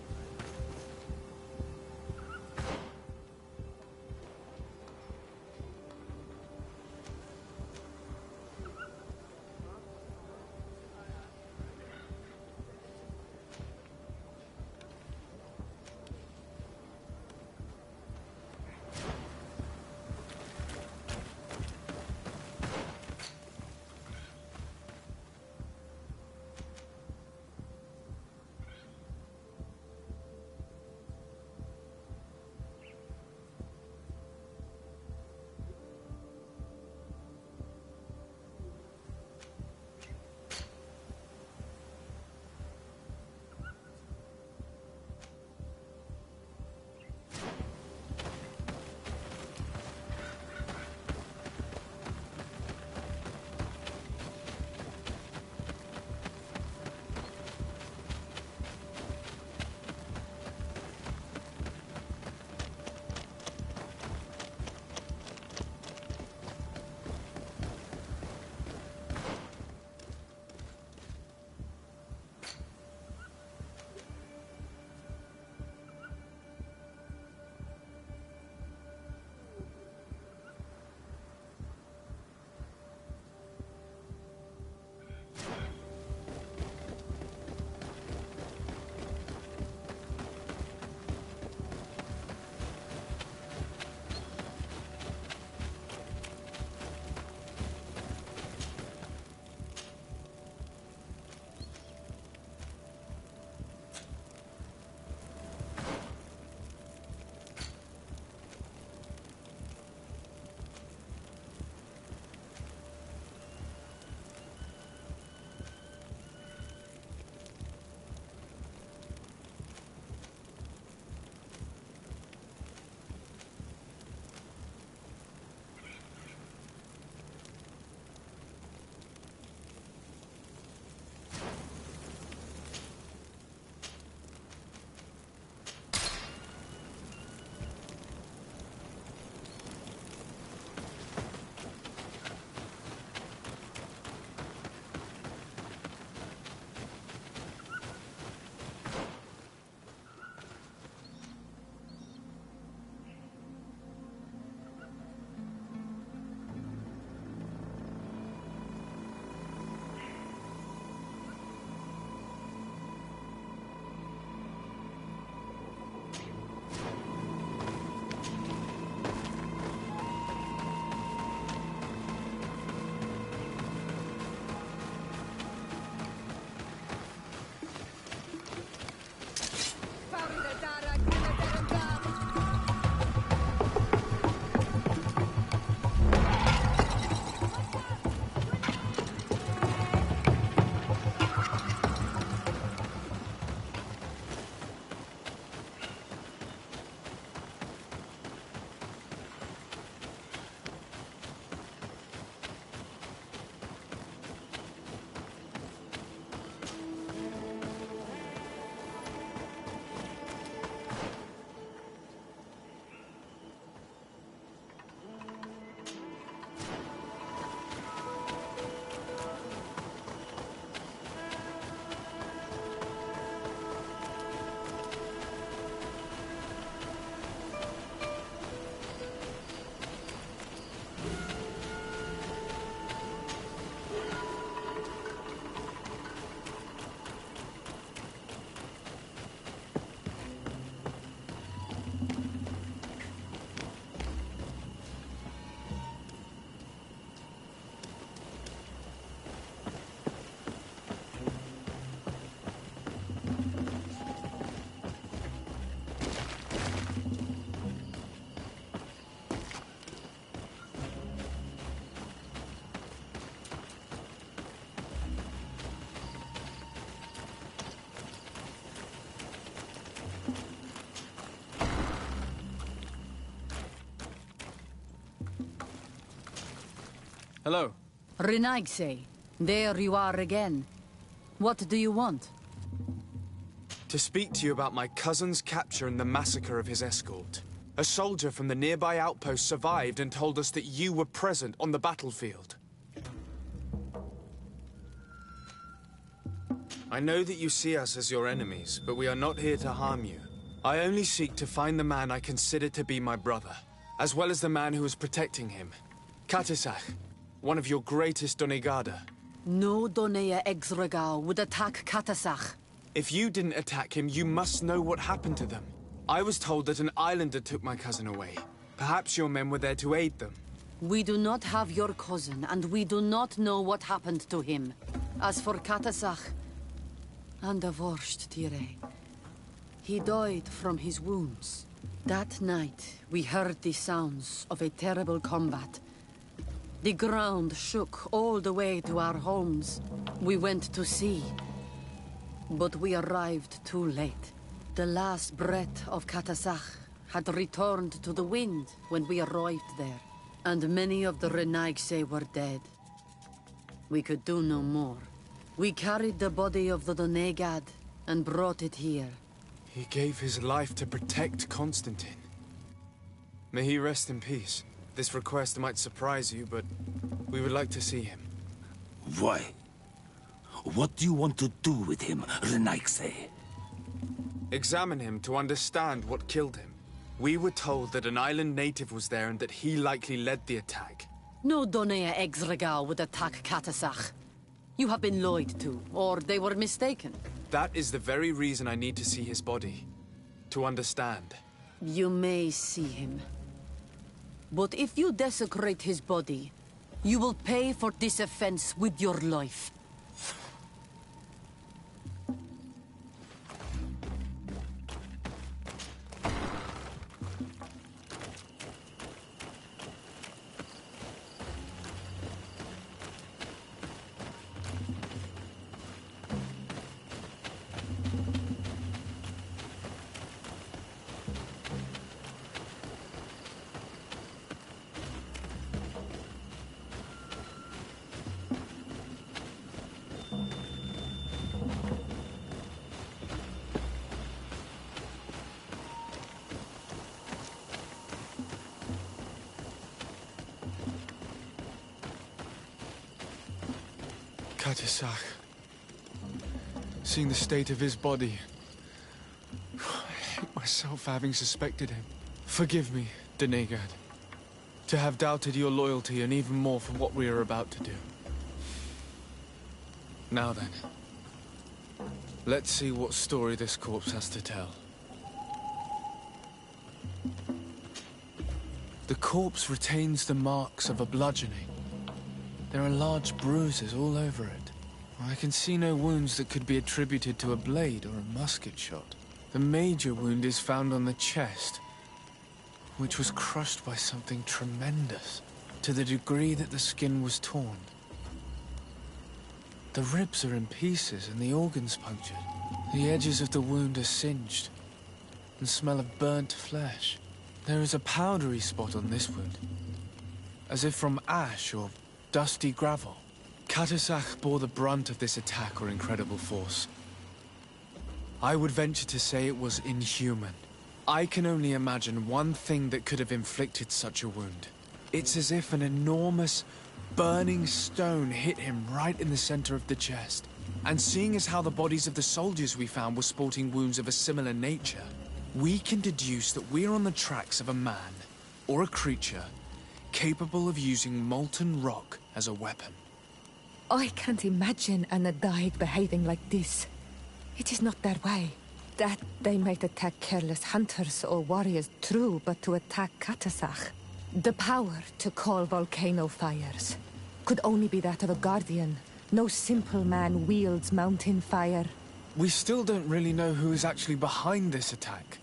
Speaker 1: Hello.
Speaker 9: Renaigse, there you are again. What do you want?
Speaker 1: To speak to you about my cousin's capture and the massacre of his escort. A soldier from the nearby outpost survived and told us that you were present on the battlefield. I know that you see us as your enemies, but we are not here to harm you. I only seek to find the man I consider to be my brother, as well as the man who was protecting him. Katisach, one of your greatest Donegada.
Speaker 9: No Donea Exregao would attack Katasach.
Speaker 1: If you didn't attack him, you must know what happened to them. I was told that an islander took my cousin away. Perhaps your men were there to aid them.
Speaker 9: We do not have your cousin, and we do not know what happened to him. As for Katasach, and Vorst Tire, he died from his wounds. That night, we heard the sounds of a terrible combat. The ground shook all the way to our homes. We went to see, but we arrived too late. The last breath of Katasach had returned to the wind when we arrived there, and many of the Renaigse were dead. We could do no more. We carried the body of the Donegad and brought it here.
Speaker 1: He gave his life to protect Constantine. May he rest in peace. This request might surprise you, but we would like to see him.
Speaker 6: Why? What do you want to do with him, Renaigse?
Speaker 1: Examine him to understand what killed him. We were told that an island native was there and that he likely led the attack.
Speaker 9: No Donea Exregao would attack Katasach. You have been lied to, or they were mistaken.
Speaker 1: That is the very reason I need to see his body. To understand.
Speaker 9: You may see him. But if you desecrate his body, you will pay for this offense with your life.
Speaker 1: Katisach. Seeing the state of his body, I hate myself for having suspected him. Forgive me, Donegad, to have doubted your loyalty and even more for what we are about to do. Now then, let's see what story this corpse has to tell. The corpse retains the marks of a bludgeoning. There are large bruises all over it. I can see no wounds that could be attributed to a blade or a musket shot. The major wound is found on the chest, which was crushed by something tremendous, to the degree that the skin was torn. The ribs are in pieces and the organs punctured. The edges of the wound are singed and smell of burnt flesh. There is a powdery spot on this wound, as if from ash or dusty gravel. Katasach bore the brunt of this attack or incredible force. I would venture to say it was inhuman. I can only imagine one thing that could have inflicted such a wound. It's as if an enormous, burning stone hit him right in the center of the chest. And seeing as how the bodies of the soldiers we found were sporting wounds of a similar nature, we can deduce that we're on the tracks of a man, or a creature, capable of using molten rock as a weapon.
Speaker 4: I can't imagine an Adaig behaving like this. It is not their way. That they might attack careless hunters or warriors, true, but to attack Katasach, the power to call volcano fires, could only be that of a guardian. No simple man wields mountain fire.
Speaker 1: We still don't really know who is actually behind this attack,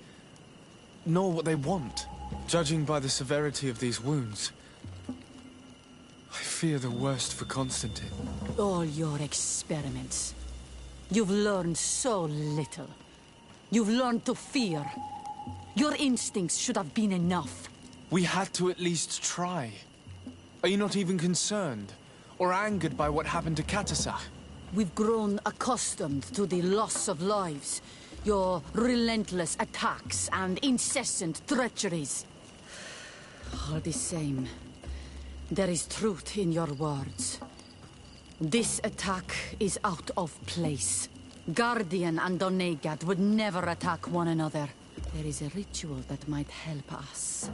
Speaker 1: nor what they want. Judging by the severity of these wounds, I fear the worst for Constantine.
Speaker 9: All your experiments. You've learned so little. You've learned to fear. Your instincts should have been enough.
Speaker 1: We had to at least try. Are you not even concerned? Or angered by what happened to Katasach?
Speaker 9: We've grown accustomed to the loss of lives, your relentless attacks and incessant treacheries. All the same, there is truth in your words. This attack is out of place. Guardian and Donegad would never attack one another. There is a ritual that might help us.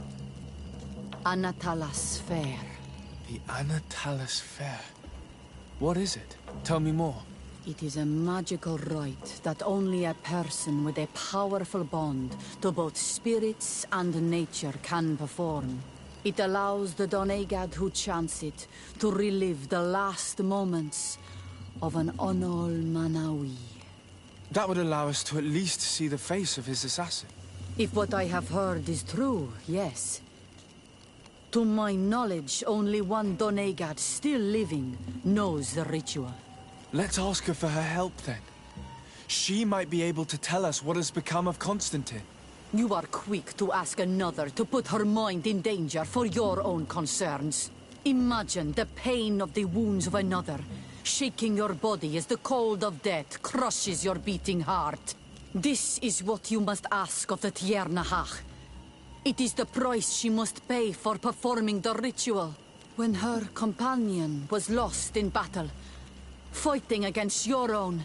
Speaker 9: Anatalas Fair.
Speaker 1: The Anatalas Fair. What is it? Tell me more.
Speaker 9: It is a magical rite that only a person with a powerful bond to both spirits and nature can perform. It allows the Donegad who chants it to relive the last moments of an Onol Manawi.
Speaker 1: That would allow us to at least see the face of his assassin.
Speaker 9: If what I have heard is true, yes. To my knowledge, only one Donegad still living knows the ritual.
Speaker 1: Let's ask her for her help then. She might be able to tell us what has become of Constantine.
Speaker 9: You are quick to ask another to put her mind in danger for your own concerns. Imagine the pain of the wounds of another, shaking your body as the cold of death crushes your beating heart. This is what you must ask of the Tiernahach. It is the price she must pay for performing the ritual. When her companion was lost in battle, fighting against your own,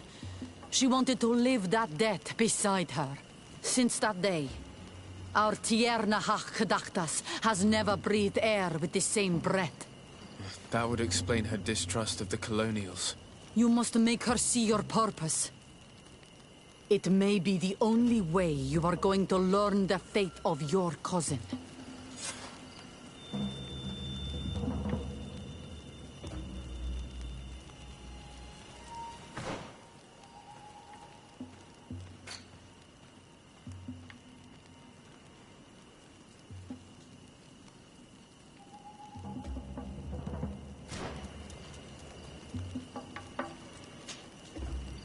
Speaker 9: she wanted to live that death beside her. Since that day, our Tiernahach Kadachtas has never breathed air with the same breath.
Speaker 1: That would explain her distrust of the colonials.
Speaker 9: You must make her see your purpose. It may be the only way you are going to learn the fate of your cousin.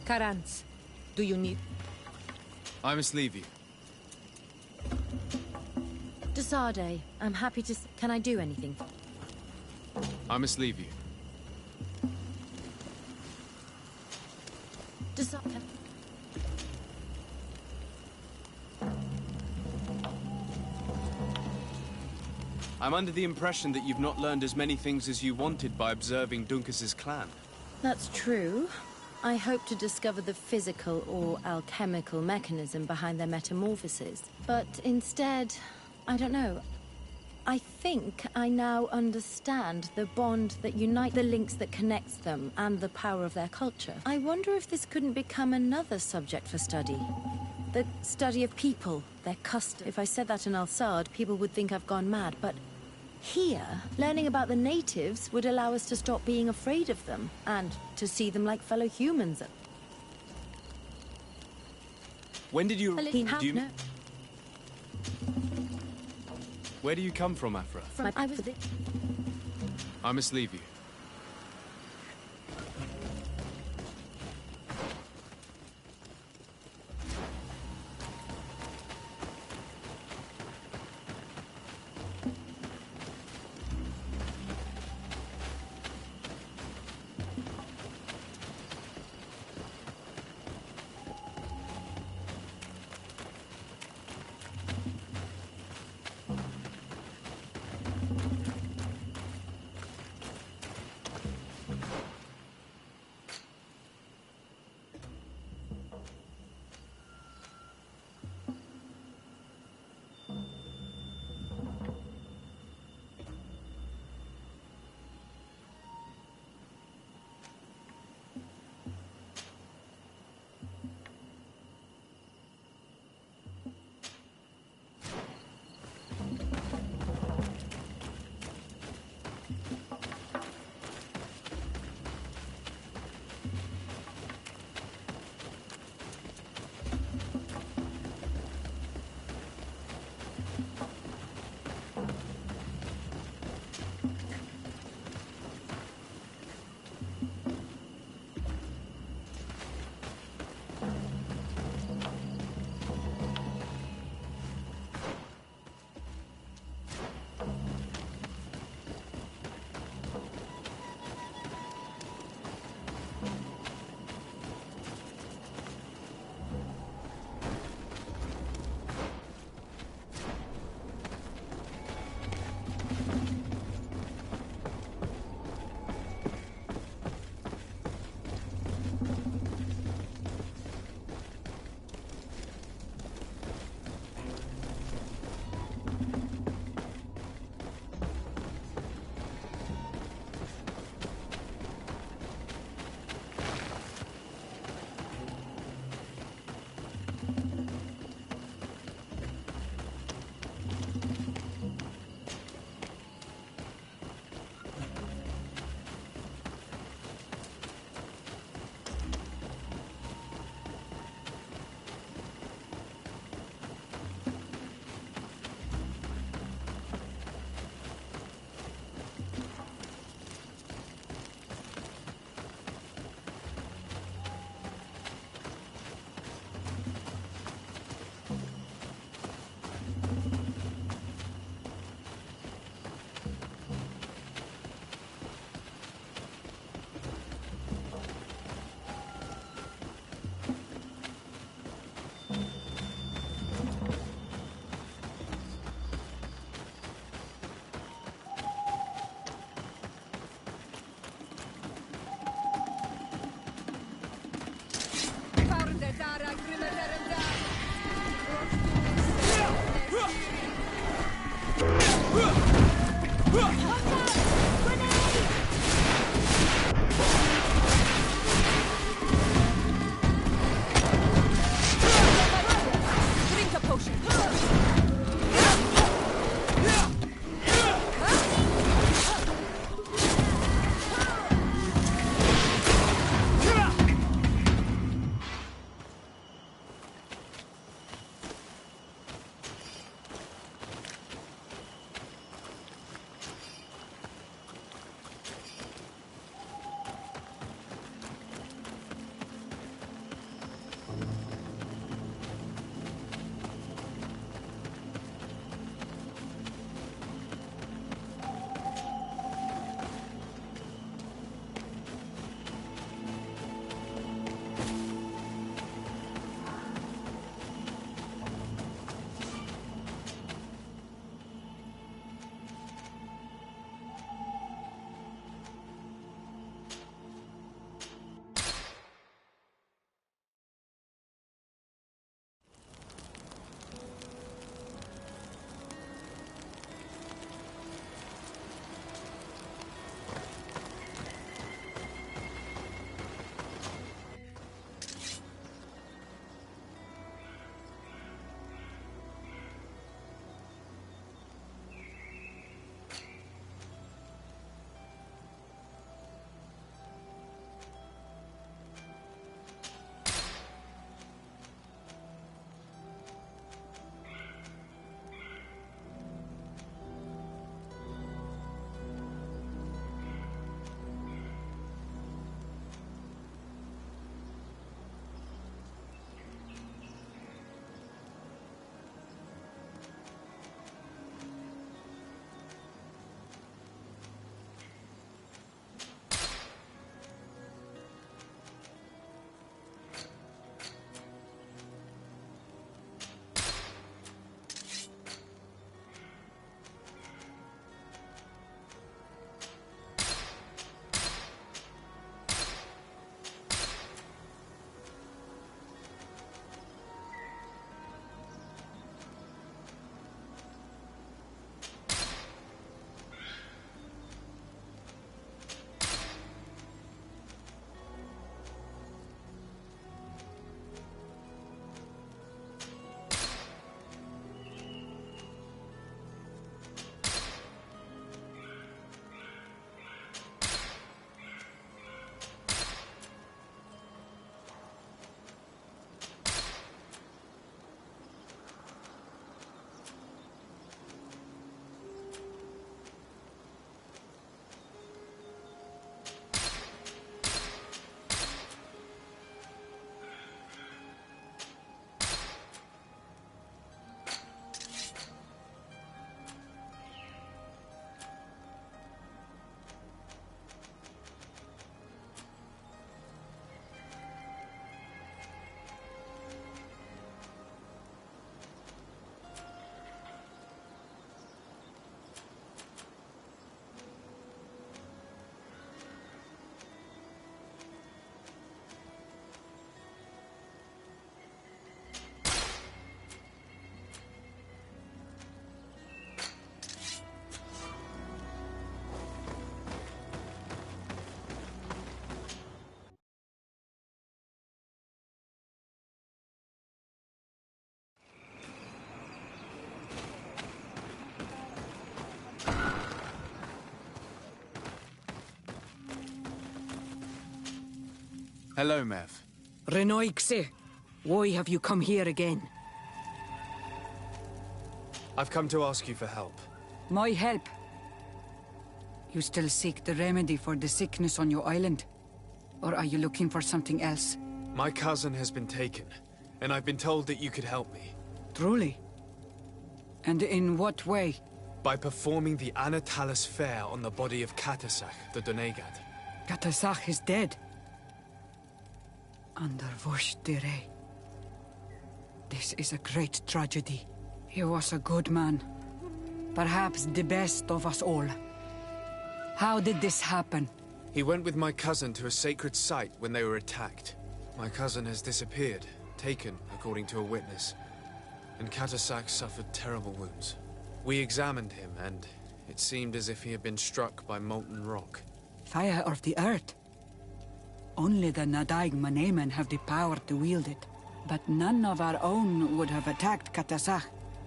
Speaker 4: Karans, do you need...
Speaker 1: I must leave you.
Speaker 3: Desade, I'm happy to... Can I do anything?
Speaker 1: I must leave you.
Speaker 3: Desade...
Speaker 10: I'm under the impression that you've not learned as many things as you wanted by observing Duncas's clan.
Speaker 3: That's true. I hope to discover the physical or alchemical mechanism behind their metamorphoses. But instead, I don't know. I think I now understand the bond that unites the links that connects them and the power of their culture. I wonder if this couldn't become another subject for study. The study of people, their custom. If I said that in Al-Sad, people would think I've gone mad, but here, learning about the natives would allow us to stop being afraid of them, and to see them like fellow humans.
Speaker 10: When did you...
Speaker 3: Do you... No.
Speaker 10: Where do you come from, Afra?
Speaker 1: I must leave you.
Speaker 4: Drink a potion.
Speaker 1: Hello, Mev.
Speaker 11: Renoixe, why have you come here again?
Speaker 1: I've come to ask you for help.
Speaker 11: My help? You still seek the remedy for the sickness on your island? Or are you looking for something else?
Speaker 1: My cousin has been taken, and I've been told that you could help me.
Speaker 11: Truly? And in what way?
Speaker 1: By performing the Anatalis fair on the body of Katasach, the Donegad.
Speaker 11: Katasach is dead. Under Voshtire. This is a great tragedy. He was a good man. Perhaps the best of us all. How did this happen?
Speaker 1: He went with my cousin to a sacred site when they were attacked. My cousin has disappeared, taken, according to a witness. and Katasak suffered terrible wounds. We examined him, and it seemed as if he had been struck by molten rock.
Speaker 11: Fire of the earth. Only the Nadaig Manemen have the power to wield it. But none of our own would have attacked Katasak.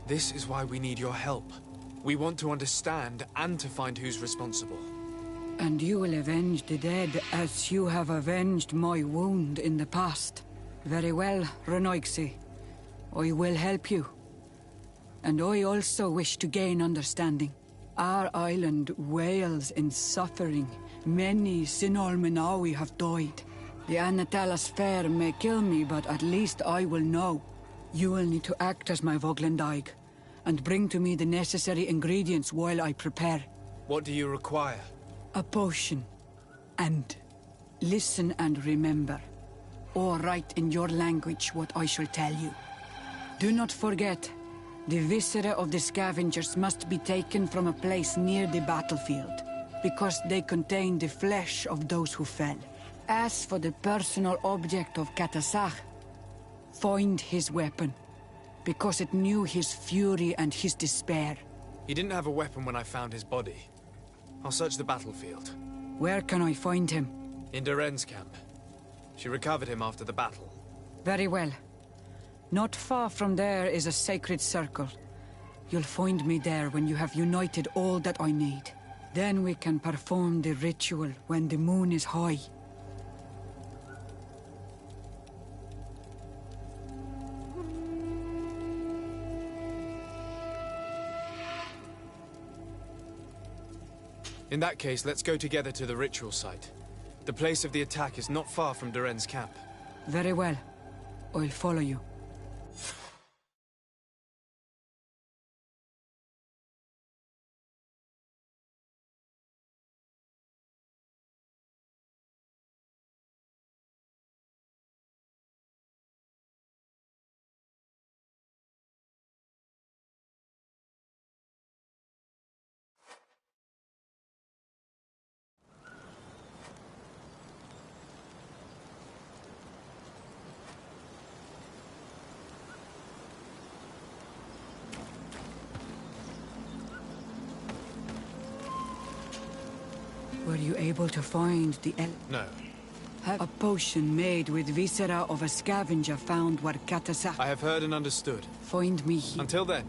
Speaker 1: This is why we need your help. We want to understand and to find who's responsible.
Speaker 11: And you will avenge the dead as you have avenged my wound in the past. Very well, Renoigsi. I will help you. And I also wish to gain understanding. Our island wails in suffering. Many Sinol Menawi have died. The Anatalas Fair may kill me, but at least I will know. You will need to act as my Voglendaig, and bring to me the necessary ingredients while I prepare.
Speaker 1: What do you require?
Speaker 11: A potion. And listen and remember, or write in your language what I shall tell you. Do not forget, the viscera of the scavengers must be taken from a place near the battlefield, because they contain the flesh of those who fell. As for the personal object of Katasak, find his weapon, because it knew his fury and his despair.
Speaker 1: He didn't have a weapon when I found his body. I'll search the battlefield.
Speaker 11: Where can I find him?
Speaker 1: In Duren's camp. She recovered him after the battle.
Speaker 11: Very well. Not far from there is a sacred circle. You'll find me there when you have united all that I need. Then we can perform the ritual when the moon is high.
Speaker 1: In that case, let's go together to the ritual site. The place of the attack is not far from Duren's camp.
Speaker 11: Very well. I'll follow you. Were you able to find the
Speaker 1: No.
Speaker 11: A potion made with viscera of a scavenger found where Katasak...
Speaker 1: I have heard and understood.
Speaker 11: Find me here.
Speaker 1: Until then.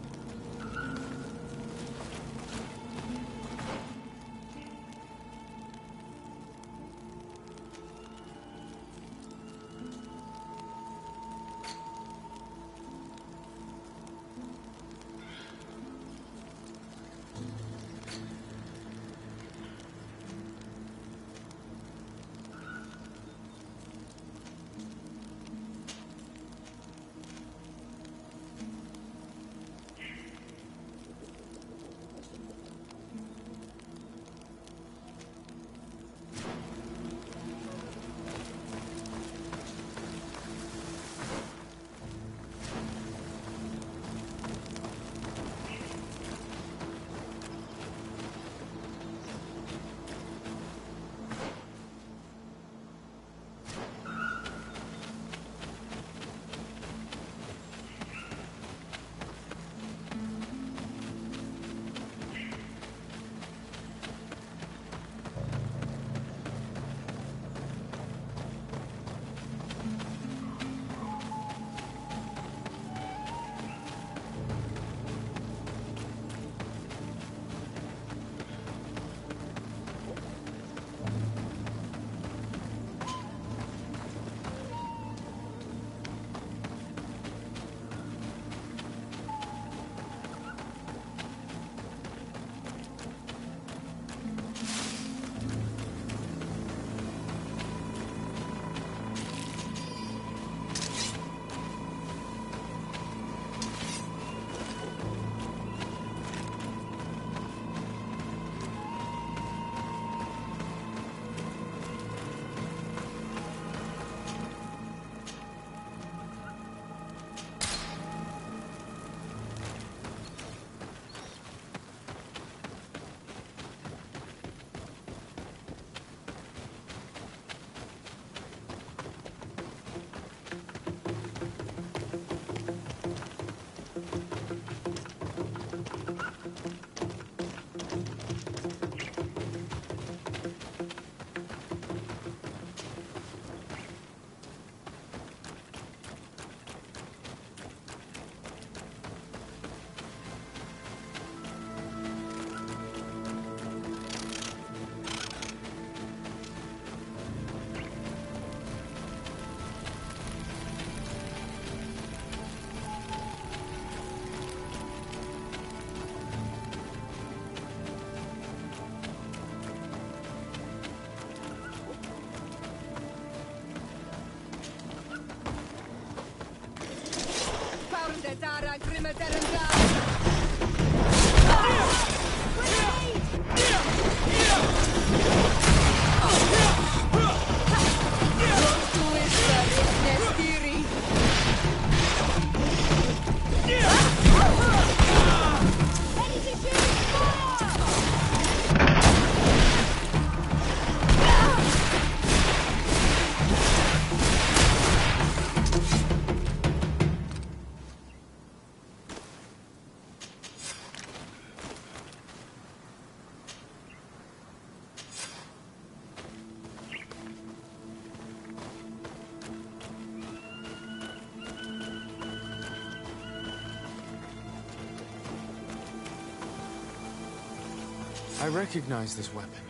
Speaker 1: I recognize this weapon.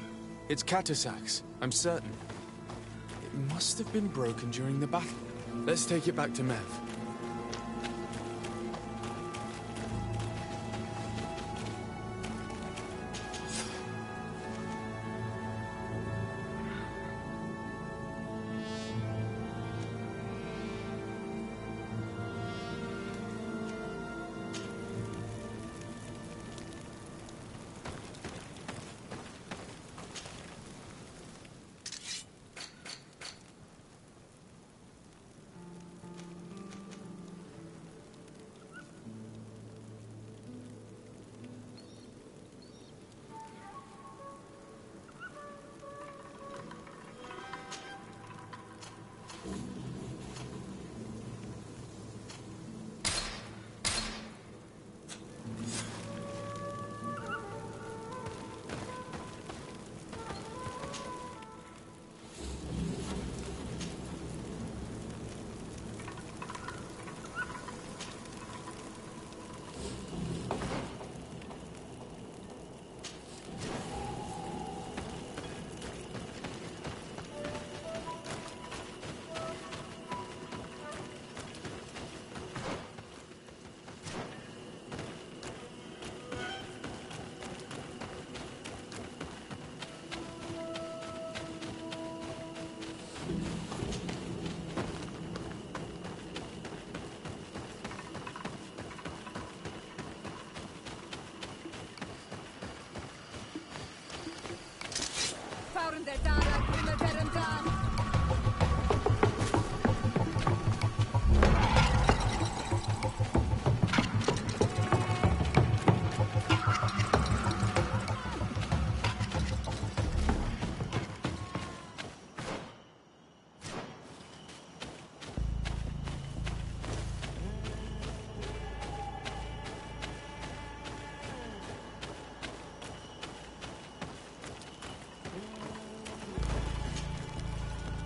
Speaker 1: It's Katasak's, I'm certain. It must have been broken during the battle. Let's take it back to Mev.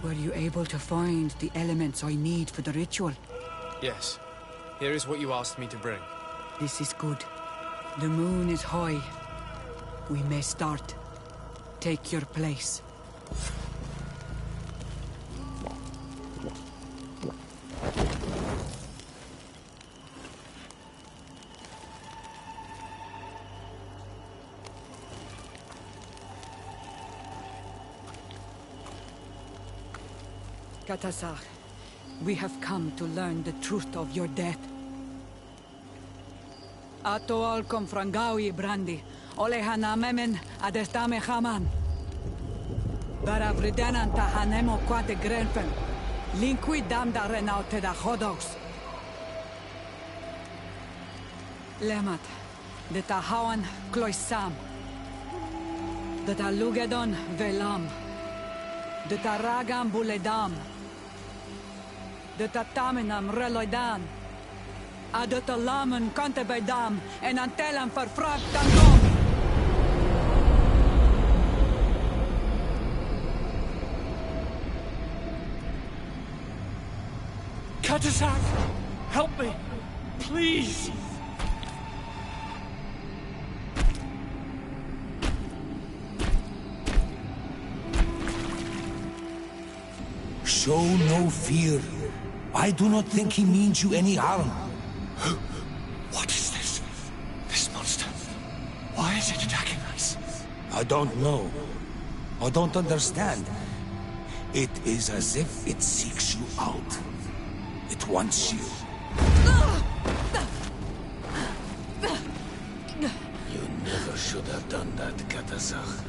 Speaker 11: Were you able to find the elements I need for the ritual?
Speaker 1: Yes. Here is what you asked me to bring.
Speaker 11: This is good. The moon is high. We may start. Take your place. Katasar, we have come to learn the truth of your death. Ato al confrangawi brandi, olehana memen adestame haman. Bara vridenan tahanemo quate grenfen, linqui damda renaute da hodos. Lemat, de tahawan kloisam, de talugedon velam, de taragam buledam, de tatamenam reloidan, de talamen kantebeidam, en antelam verfragt tangom.
Speaker 6: Katasak! Help me! Please! Show no fear. I do not think he means you any harm.
Speaker 8: What is this? This monster? Why is it attacking us?
Speaker 6: I don't know. I don't understand. It is as if it seeks you out. It wants you.
Speaker 12: should have done that, Katasach.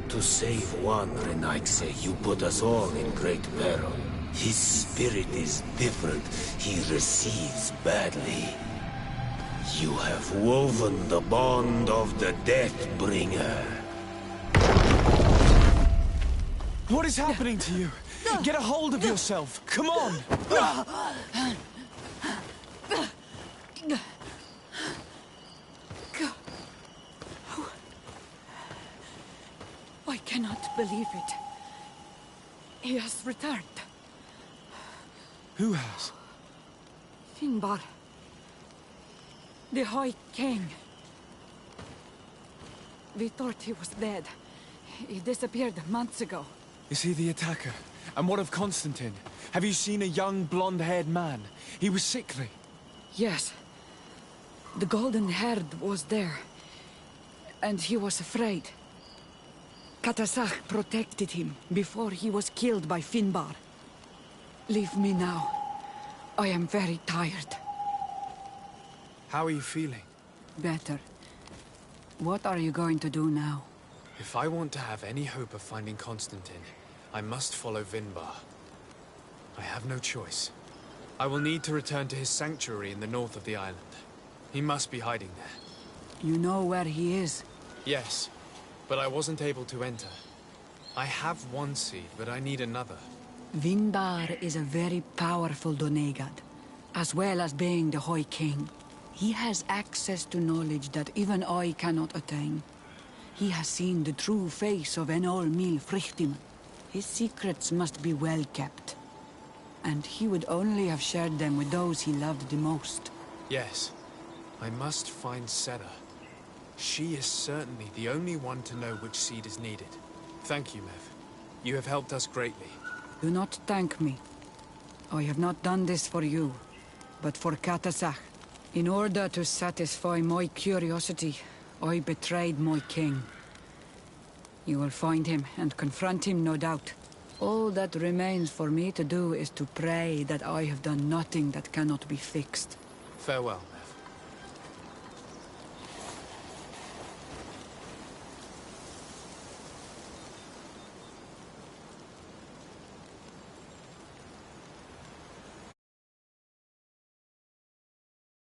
Speaker 12: To save one Renaigse, you put us all in great peril. His spirit is different. He receives badly. You have woven the bond of the Deathbringer.
Speaker 1: What is happening to you? Get a hold of yourself! Come on!
Speaker 11: I cannot believe it. He has returned.
Speaker 1: Who has?
Speaker 11: Finbar. The High King. We thought he was dead. He disappeared months ago.
Speaker 1: Is he the attacker? And what of Constantine? Have you seen a young, blonde-haired man? He was sickly.
Speaker 11: Yes. The golden haired was there. And he was afraid. Katasach protected him before he was killed by Finbar. Leave me now. I am very tired.
Speaker 1: How are you feeling?
Speaker 11: Better. What are you going to do now?
Speaker 1: If I want to have any hope of finding Constantine, I must follow Vinbar. I have no choice. I will need to return to his sanctuary in the north of the island. He must be hiding there.
Speaker 11: You know where he is?
Speaker 1: Yes, but I wasn't able to enter. I have one seed, but I need another.
Speaker 11: Vinbar is a very powerful Donegad, as well as being the High King. He has access to knowledge that even I cannot attain. He has seen the true face of Enol Mil Frichtim. His secrets must be well kept. And he would only have shared them with those he loved the most.
Speaker 1: Yes, I must find Sera. She is certainly the only one to know which seed is needed. Thank you, Mev. You have helped us greatly.
Speaker 11: Do not thank me. I have not done this for you, but for Katasach. In order to satisfy my curiosity, I betrayed my king. You will find him and confront him, no doubt. All that remains for me to do is to pray that I have done nothing that cannot be fixed.
Speaker 1: Farewell.